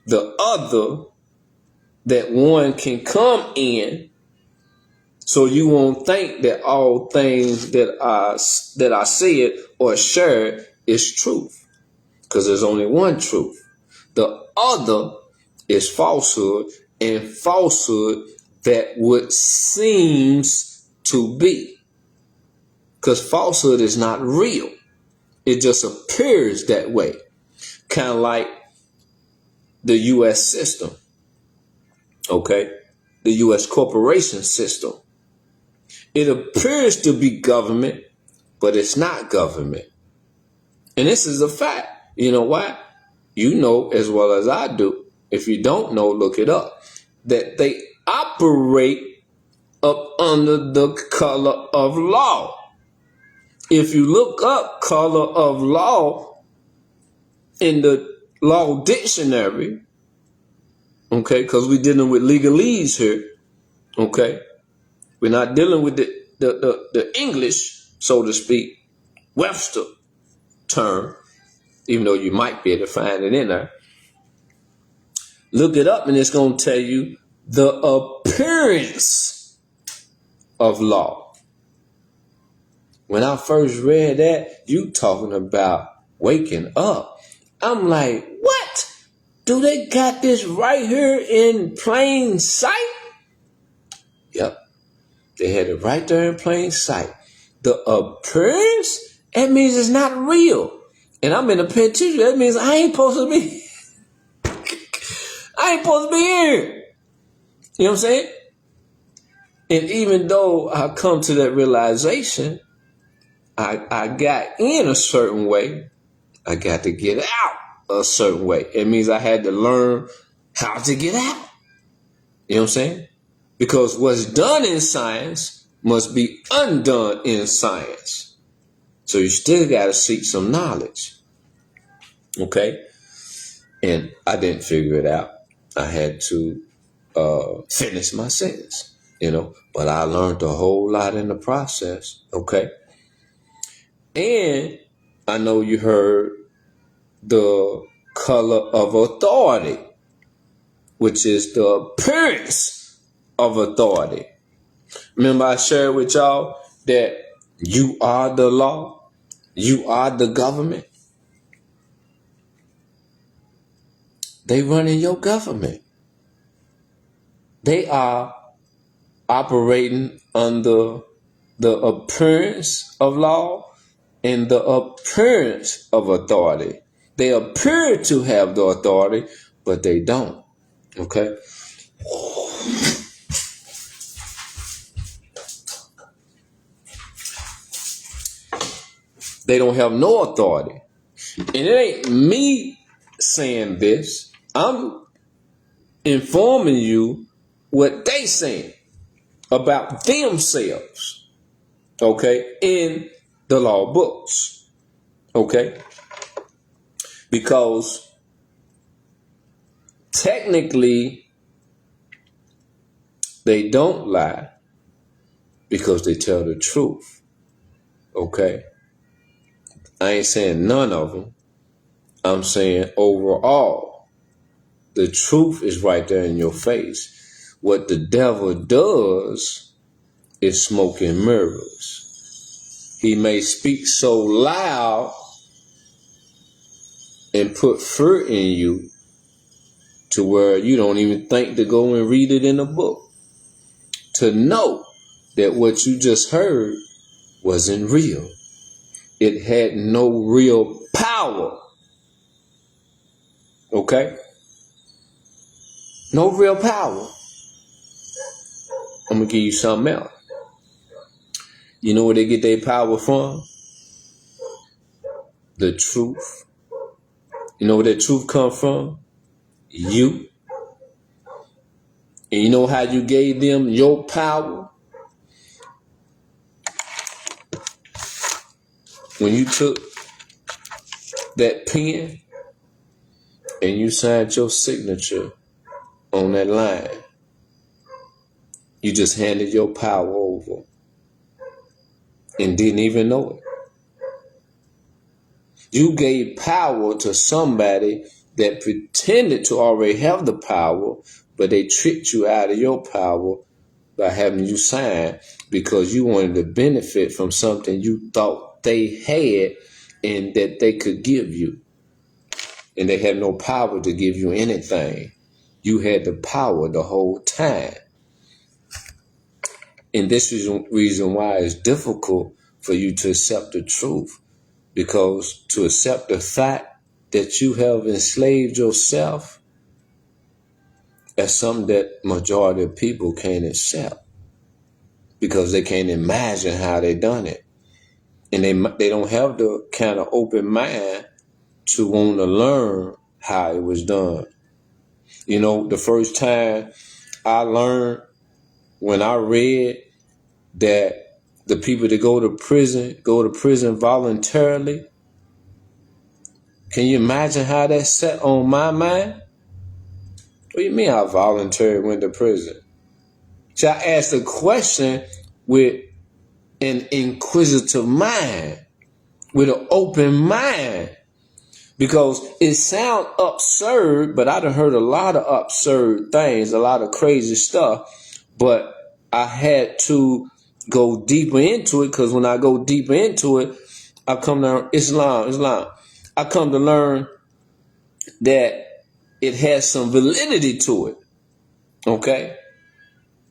the other that one can come in So you won't think that all things that I said or shared is truth, because there's only one truth. The other is falsehood, and falsehood that what seems to be, because falsehood is not real. It just appears that way, kind of like the U.S. system, okay? The U.S. corporation system. It appears to be government, but it's not government. And this is a fact. You know why? You know as well as I do. If you don't know, look it up. That they operate up under the color of law. If you look up color of law in the law dictionary, okay, because we're dealing with legalese here, okay? We're not dealing with the English, so to speak, Webster term, even though you might be able to find it in there. Look it up and it's going to tell you the appearance of law. When I first read that, you talking about waking up. I'm like, what? Do they got this right here in plain sight? Yep. They had it right there in plain sight. The appearance, that means it's not real. And I'm in a penitentiary. That means I ain't supposed to be here. You know what I'm saying? And even though I come to that realization, I got in a certain way, I got to get out a certain way. It means I had to learn how to get out. You know what I'm saying? Because what's done in science must be undone in science. So you still got to seek some knowledge. Okay? And I didn't figure it out. I had to finish my sentence, you know. But I learned a whole lot in the process. Okay? And I know you heard the color of authority, which is the appearance of authority. Remember I shared with y'all that you are the law, you are the government. They running your government. They are operating under the appearance of law and the appearance of authority. They appear to have the authority, but they don't. Okay? They don't have no authority. And it ain't me saying this. I'm informing you what they saying about themselves, okay, in the law books, okay? Because technically they don't lie because they tell the truth, okay? I ain't saying none of them. I'm saying overall, the truth is right there in your face. What the devil does is smoke and mirrors. He may speak so loud and put fear in you to where you don't even think to go and read it in a book. To know that what you just heard wasn't real. It had no real power. Okay? No real power. I'm going to give you something else. You know where they get their power from? The truth. You know where that truth come from? You. And you know how you gave them your power? When you took that pen and you signed your signature on that line, you just handed your power over and didn't even know it. You gave power to somebody that pretended to already have the power, but they tricked you out of your power by having you sign because you wanted to benefit from something you thought they had and that they could give you. And they had no power to give you anything. You had the power the whole time. And this is the reason why it's difficult for you to accept the truth. Because to accept the fact that you have enslaved yourself, that's something that majority of people can't accept. Because they can't imagine how they done it. And they don't have the kind of open mind to want to learn how it was done. You know, the first time I learned, when I read that the people that go to prison voluntarily, can you imagine how that set on my mind? What do you mean I voluntarily went to prison? So I asked a question with an inquisitive mind, with an open mind. Because it sounds absurd, but I done heard a lot of absurd things, a lot of crazy stuff. But I had to go deeper into it, because when I go deeper into it, I come to learn Islam. I come to learn that it has some validity to it. Okay?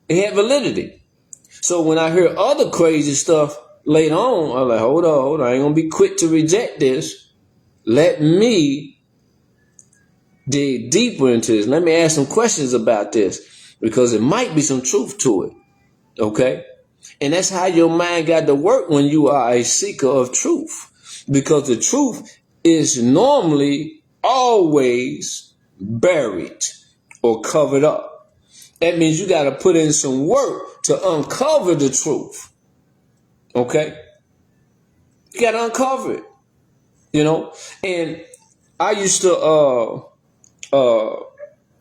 It had validity. So when I hear other crazy stuff later on, I'm like, hold on. I ain't going to be quick to reject this. Let me dig deeper into this. Let me ask some questions about this, because it might be some truth to it. Okay? And that's how your mind got to work when you are a seeker of truth. Because the truth is normally always buried or covered up. That means you got to put in some work to uncover the truth. Okay? You got to uncover it. You know? And I used to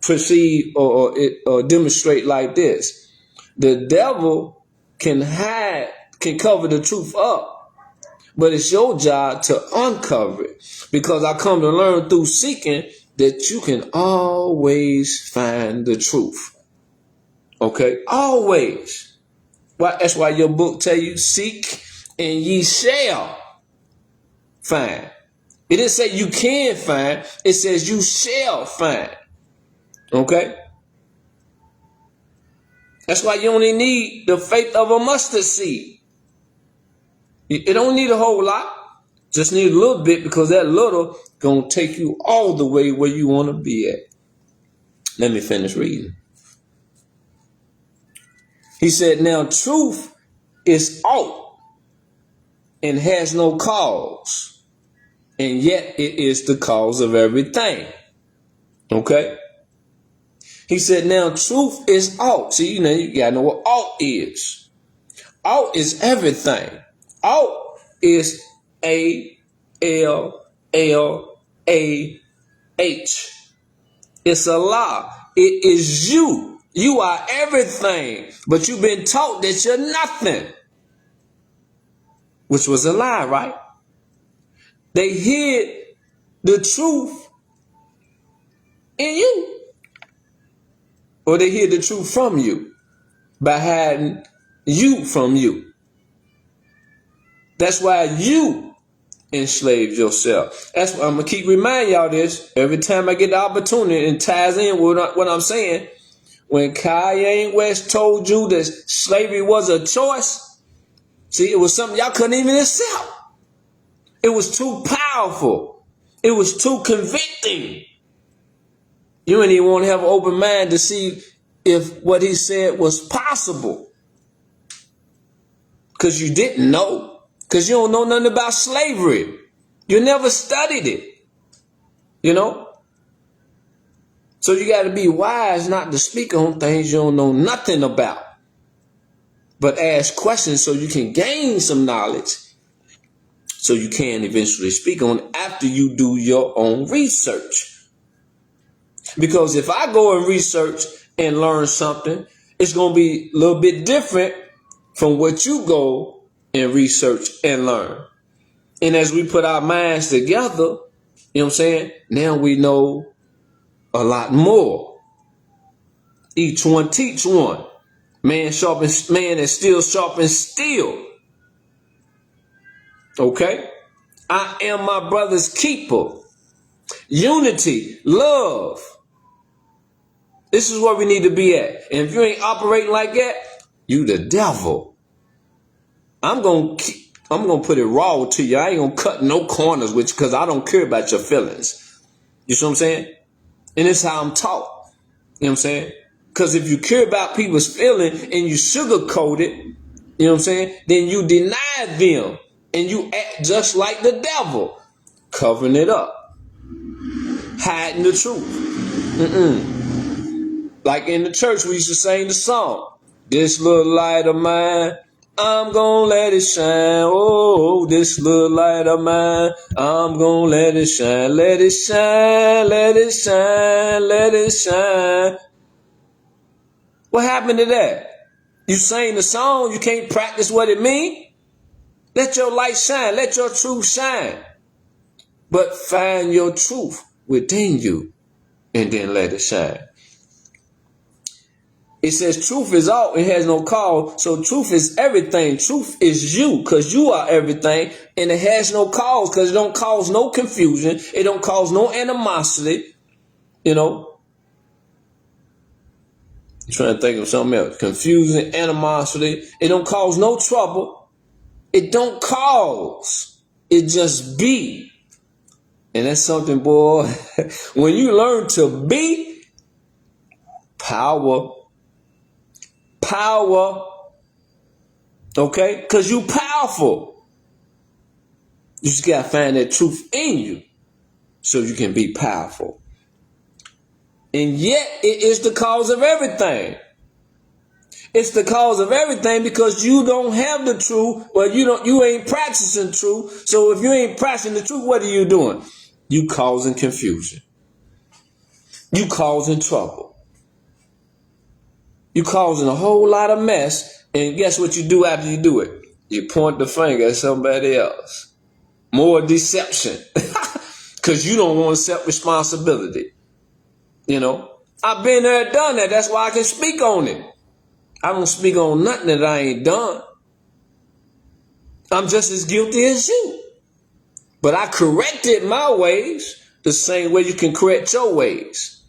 proceed or demonstrate like this. The devil can cover the truth up, but it's your job to uncover it. Because I come to learn through seeking that you can always find the truth. Okay? Always. That's why your book tell you, seek and ye shall find. It didn't say you can find. It says you shall find. Okay? That's why you only need the faith of a mustard seed. It don't need a whole lot. Just need a little bit, because that little gonna take you all the way where you want to be at. Let me finish reading. He said, now truth is out and has no cause, and yet it is the cause of everything. Okay? He said, now truth is out. See, you gotta know what out is. Out is everything. Out is A-L-L-A-H. It's a lie. It is you. You are everything, but you've been taught that you're nothing, which was a lie, right? They hid the truth in you, or they hid the truth from you by hiding you from you. That's why you enslaved yourself. That's why I'm going to keep reminding y'all this every time I get the opportunity, and ties in with what I'm saying. When Kanye West told you that slavery was a choice, see, it was something y'all couldn't even accept. It was too powerful. It was too convicting. You didn't even want to have an open mind to see if what he said was possible. Because you didn't know. Because you don't know nothing about slavery. You never studied it. You know? So you got to be wise not to speak on things you don't know nothing about. But ask questions so you can gain some knowledge, so you can eventually speak on it after you do your own research. Because if I go and research and learn something, it's going to be a little bit different from what you go and research and learn. And as we put our minds together, you know what I'm saying? Now we know a lot more. Each one teach one. Man sharpens man and steel sharpens steel. Okay? I am my brother's keeper. Unity, love. This is where we need to be at. And if you ain't operating like that, you the devil. I'm gonna put it raw to you. I ain't gonna cut no corners with you because I don't care about your feelings. You see what I'm saying? And this is how I'm taught. You know what I'm saying? Because if you care about people's feelings and you sugarcoat it, you know what I'm saying, then you deny them and you act just like the devil, covering it up, hiding the truth. Like in the church, we used to sing the song, this little light of mine, I'm gonna let it shine. Oh, this little light of mine, I'm gonna let it shine. Let it shine, let it shine, let it shine. What happened to that? You sing the song, you can't practice what it means. Let your light shine, let your truth shine. But find your truth within you and then let it shine. It says truth is all, it has no cause. So truth is everything. Truth is you, because you are everything. And it has no cause, because it don't cause no confusion. It don't cause no animosity. You know. I'm trying to think of something else. Confusion, animosity. It don't cause no trouble. It don't cause. It just be. And that's something, boy. When you learn to be, power. Okay? Because you powerful. You just got to find that truth in you so you can be powerful. And yet it is the cause of everything. It's the cause of everything because you don't have the truth. Well, you ain't practicing truth. So if you ain't practicing the truth, what are you doing? You causing confusion. You causing trouble. You causing a whole lot of mess. And guess what you do after you do it? You point the finger at somebody else. More deception. Because you don't want to accept responsibility. You know, I've been there, done that. That's why I can speak on it. I don't speak on nothing that I ain't done. I'm just as guilty as you. But I corrected my ways the same way you can correct your ways.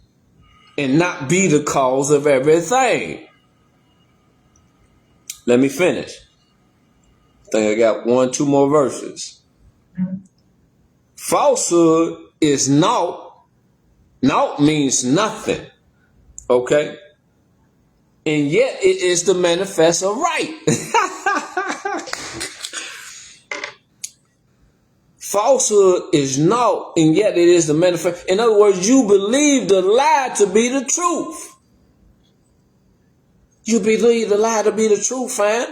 And not be the cause of everything. Let me finish. I think I got 2 more verses. Falsehood is naught. Naught means nothing. Okay? And yet it is the manifest of right. Falsehood is naught, and yet it is the manifest. In other words, you believe the lie to be the truth. You believe the lie to be the truth, fam.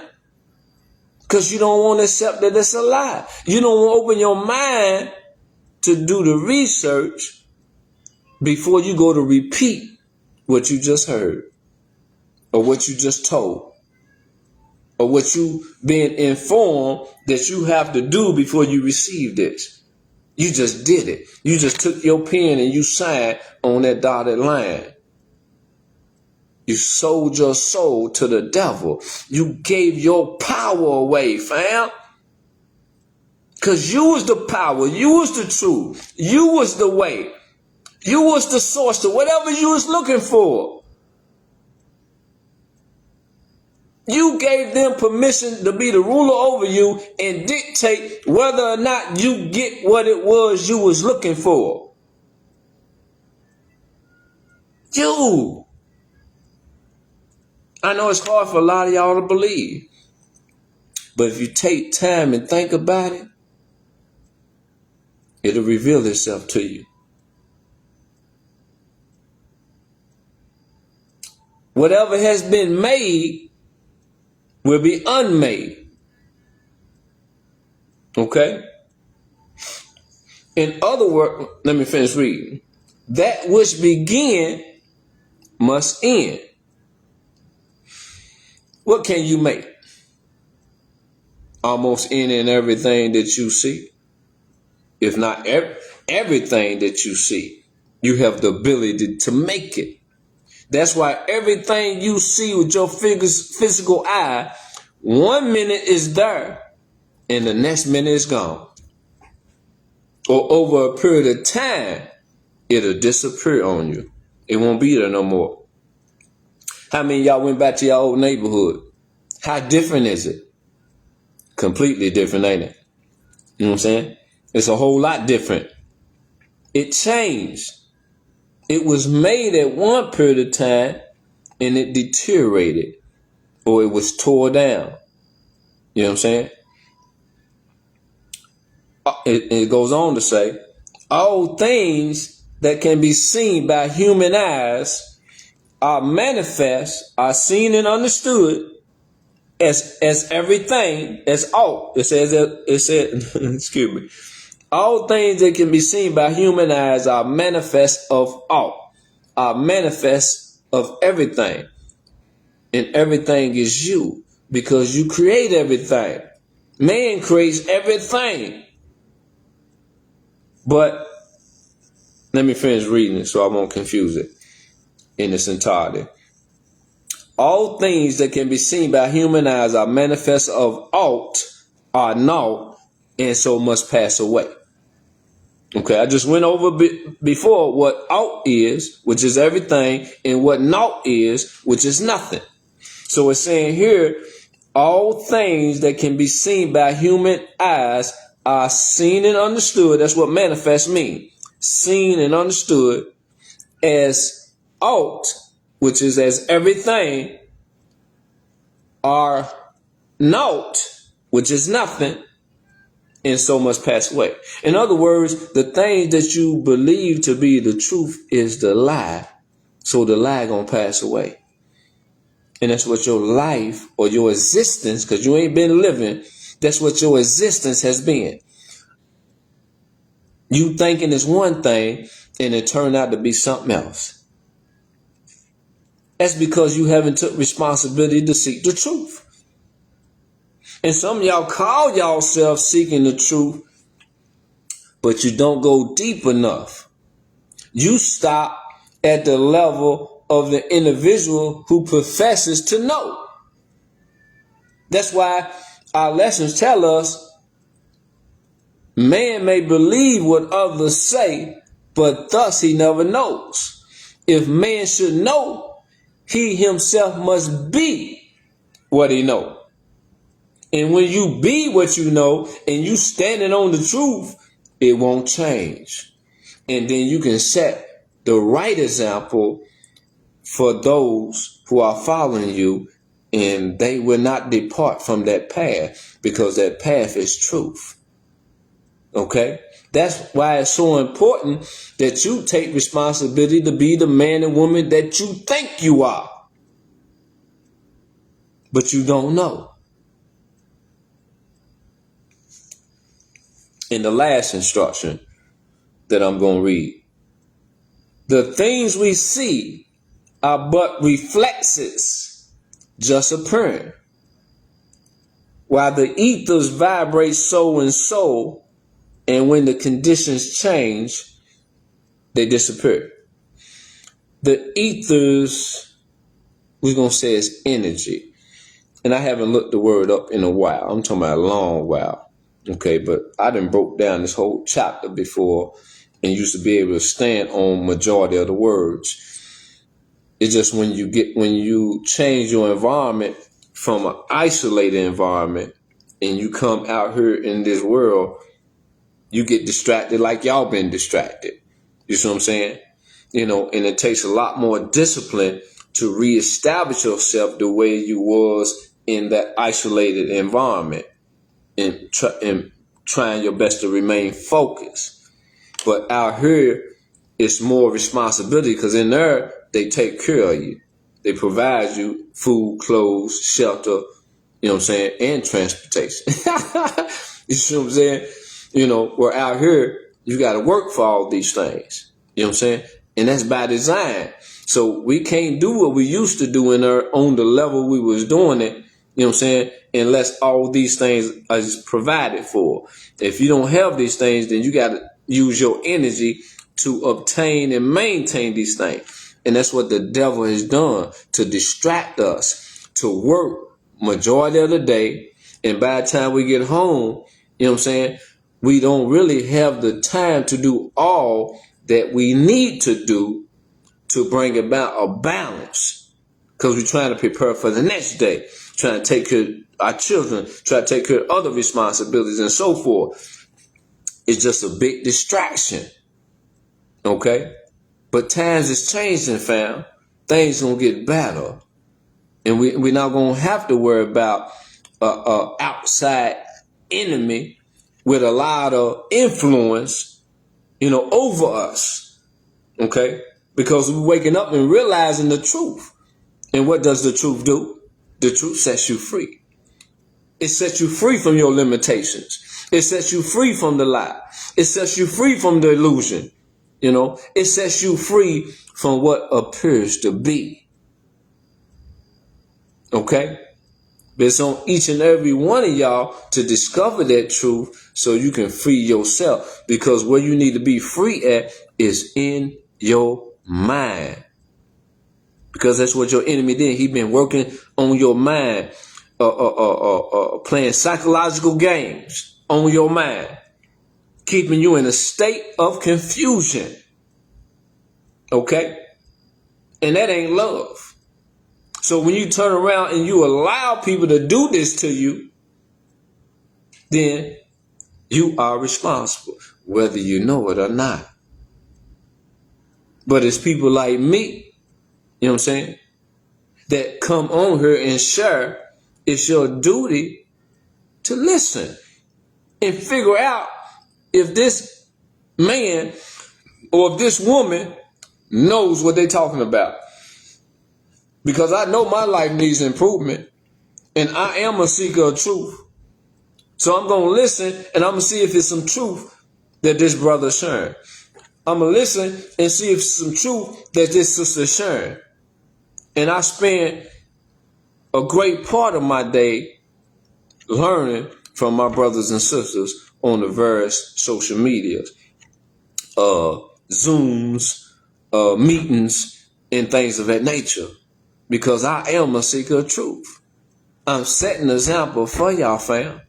Because you don't want to accept that it's a lie. You don't want to open your mind to do the research before you go to repeat what you just heard, or what you just told, or what you been informed that you have to do before you receive this. You just did it. You just took your pen and you signed on that dotted line. You sold your soul to the devil. You gave your power away, fam. Because you was the power. You was the truth. You was the way. You was the source to whatever you was looking for. You gave them permission to be the ruler over you and dictate whether or not you get what it was you was looking for. You. I know it's hard for a lot of y'all to believe. But if you take time and think about it, it'll reveal itself to you. Whatever has been made will be unmade. Okay? In other words, let me finish reading. That which began must end. What can you make? Almost any and everything that you see. If not everything that you see, you have the ability to make it. That's why everything you see with your physical eye, 1 minute is there and the next minute is gone. Or over a period of time, it'll disappear on you. It won't be there no more. How many of y'all went back to your old neighborhood? How different is it? Completely different, ain't it? You know what I'm saying? It's a whole lot different. It changed. It was made at one period of time and it deteriorated or it was tore down. You know what I'm saying? It goes on to say, all things that can be seen by human eyes are manifest, are seen and understood as everything, as all. It said, excuse me. All things that can be seen by human eyes are manifest of all, are manifest of everything. And everything is you because you create everything. Man creates everything. But let me finish reading it so I won't confuse it in its entirety. All things that can be seen by human eyes are manifest of aught, are naught, and so must pass away. Okay, I just went over before what aught is, which is everything, and what naught is, which is nothing. So it's saying here, all things that can be seen by human eyes are seen and understood. That's what manifest means. Seen and understood as aught, which is as everything, are naught, which is nothing, and so must pass away. In other words, the thing that you believe to be the truth is the lie. So the lie gonna pass away. And that's what your life or your existence, because you ain't been living, that's what your existence has been. You thinking it's one thing and it turned out to be something else. That's because you haven't took responsibility to seek the truth. And some of y'all call yourself seeking the truth, but you don't go deep enough. You stop at the level of the individual who professes to know. That's why our lessons tell us man may believe what others say, but thus he never knows. If man should know, he himself must be what he knows. And when you be what you know and you standing on the truth, it won't change. And then you can set the right example for those who are following you, and they will not depart from that path because that path is truth. Okay? That's why it's so important that you take responsibility to be the man and woman that you think you are. But you don't know. In the last instruction that I'm going to read, the things we see are but reflexes, just appearing. While the ethers vibrate so and so, and when the conditions change, they disappear. The ethers, we're going to say is energy. And I haven't looked the word up in a while. I'm talking about a long while. Okay, but I done broke down this whole chapter before and used to be able to stand on majority of the words. It's just when you change your environment from an isolated environment and you come out here in this world, you get distracted like y'all been distracted. You see what I'm saying? You know, and it takes a lot more discipline to reestablish yourself the way you was in that isolated environment and trying your best to remain focused. But out here, it's more responsibility because in there, they take care of you. They provide you food, clothes, shelter, you know what I'm saying, and transportation. You see what I'm saying? You know, where out here, you got to work for all these things. You know what I'm saying? And that's by design. So we can't do what we used to do in there on the level we was doing it, you know what I'm saying, unless all these things are provided for. If you don't have these things, then you got to use your energy to obtain and maintain these things. And that's what the devil has done, to distract us, to work majority of the day. And by the time we get home, you know what I'm saying, we don't really have the time to do all that we need to do to bring about a balance. Because we're trying to prepare for the next day, trying to take care of our children, trying to take care of other responsibilities and so forth. It's just a big distraction. Okay? But times is changing, fam. Things gonna get better. And we're not gonna have to worry about a outside enemy with a lot of influence, over us. Okay? Because we're waking up and realizing the truth. And what does the truth do? The truth sets you free. It sets you free from your limitations. It sets you free from the lie. It sets you free from the illusion. It sets you free from what appears to be. Okay? But it's on each and every one of y'all to discover that truth so you can free yourself. Because where you need to be free at is in your mind. Because that's what your enemy did. He been working on your mind, playing psychological games on your mind, keeping you in a state of confusion. Okay? And that ain't love. So when you turn around and you allow people to do this to you, then you are responsible, whether you know it or not. But it's people like me, you know what I'm saying, that come on here and share. It's your duty to listen and figure out if this man or if this woman knows what they're talking about. Because I know my life needs improvement, and I am a seeker of truth. So I'm going to listen, and I'm going to see if it's some truth that this brother is sharing. I'm going to listen and see if it's some truth that this sister is sharing. And I spend a great part of my day learning from my brothers and sisters on the various social medias, Zooms, meetings, and things of that nature. Because I am a seeker of truth. I'm setting an example for y'all, fam.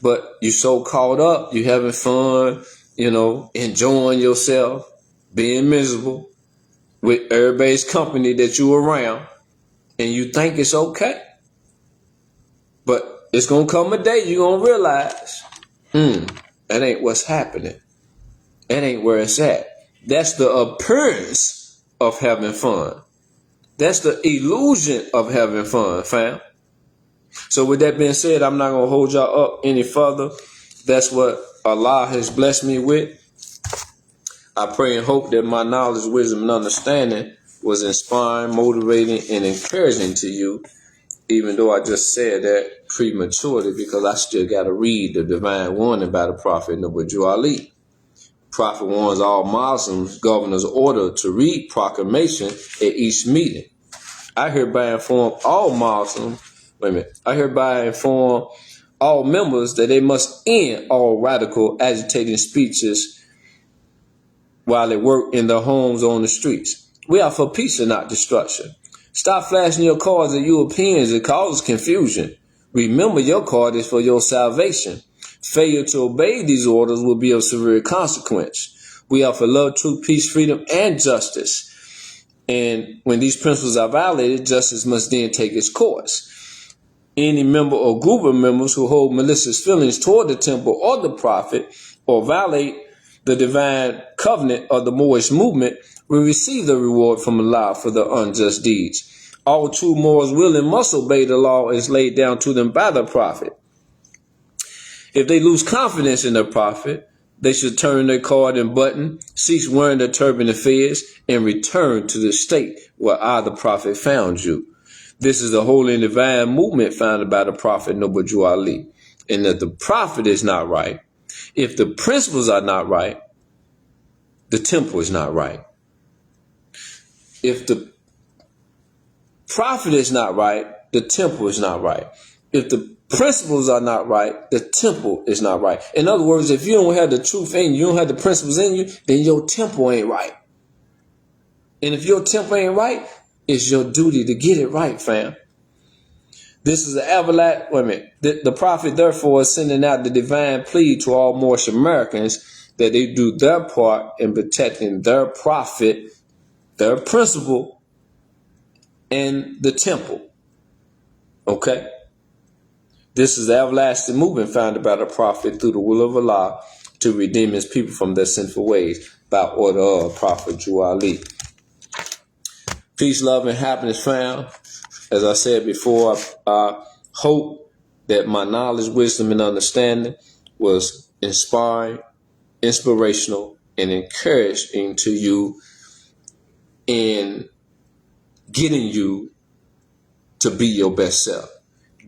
But you so caught up, you having fun, enjoying yourself, being miserable with everybody's company that you around, and you think it's okay. But it's going to come a day you're going to realize, that ain't what's happening. That ain't where it's at. That's the appearance of having fun. That's the illusion of having fun, fam. So with that being said, I'm not going to hold y'all up any further. That's what Allah has blessed me with. I pray and hope that my knowledge, wisdom, and understanding was inspiring, motivating, and encouraging to you, even though I just said that prematurely because I still got to read the divine warning by the Prophet Nabi Ali. Prophet warns all Muslims, governor's order to read proclamation at each meeting. I hereby inform all Muslims, I hereby inform all members that they must end all radical agitating speeches while they work in their homes or on the streets. We are for peace and not destruction. Stop flashing your cards at Europeans. It causes confusion. Remember, your card is for your salvation. Failure to obey these orders will be of severe consequence. We are for love, truth, peace, freedom, and justice. And when these principles are violated, justice must then take its course. Any member or group of members who hold malicious feelings toward the temple or the prophet or violate the divine covenant of the Moorish movement will receive the reward from Allah for their unjust deeds. All true Moors will and must obey the law as laid down to them by the prophet. If they lose confidence in the prophet, they should turn their card and button, cease wearing their turban and fez, and return to the state where I, the prophet, found you. This is the holy and divine movement founded by the prophet Nabi Ali. And if the prophet is not right, if the principles are not right, the temple is not right. If the prophet is not right, the temple is not right. If the principles are not right, the temple is not right. In other words, if you don't have the truth in you, you don't have the principles in you, then your temple ain't right. And if your temper ain't right, it's your duty to get it right, fam. This is an everlasting, wait a minute. The prophet, therefore, is sending out the divine plea to all Moorish Americans that they do their part in protecting their prophet, their principle, and the temple. Okay? This is the everlasting movement founded by the prophet through the will of Allah to redeem his people from their sinful ways by order of Prophet Juali. Peace, love, and happiness, fam. As I said before, I hope that my knowledge, wisdom, and understanding was inspiring, inspirational, and encouraging to you in getting you to be your best self,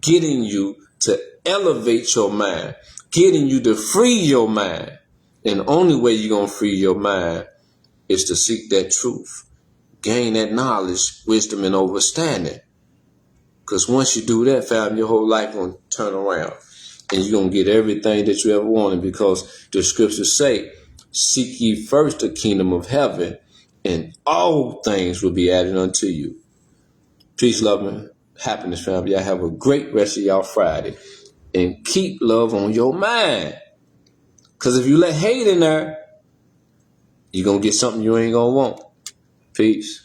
getting you to elevate your mind, getting you to free your mind. And the only way you're going to free your mind is to seek that truth, gain that knowledge, wisdom, and understanding. Because once you do that, fam, your whole life going to turn around. And you're going to get everything that you ever wanted, because the scriptures say, seek ye first the kingdom of heaven, and all things will be added unto you. Peace, love, and happiness, fam. Y'all have a great rest of y'all Friday. And keep love on your mind. Because if you let hate in there, you're going to get something you ain't going to want. Peace.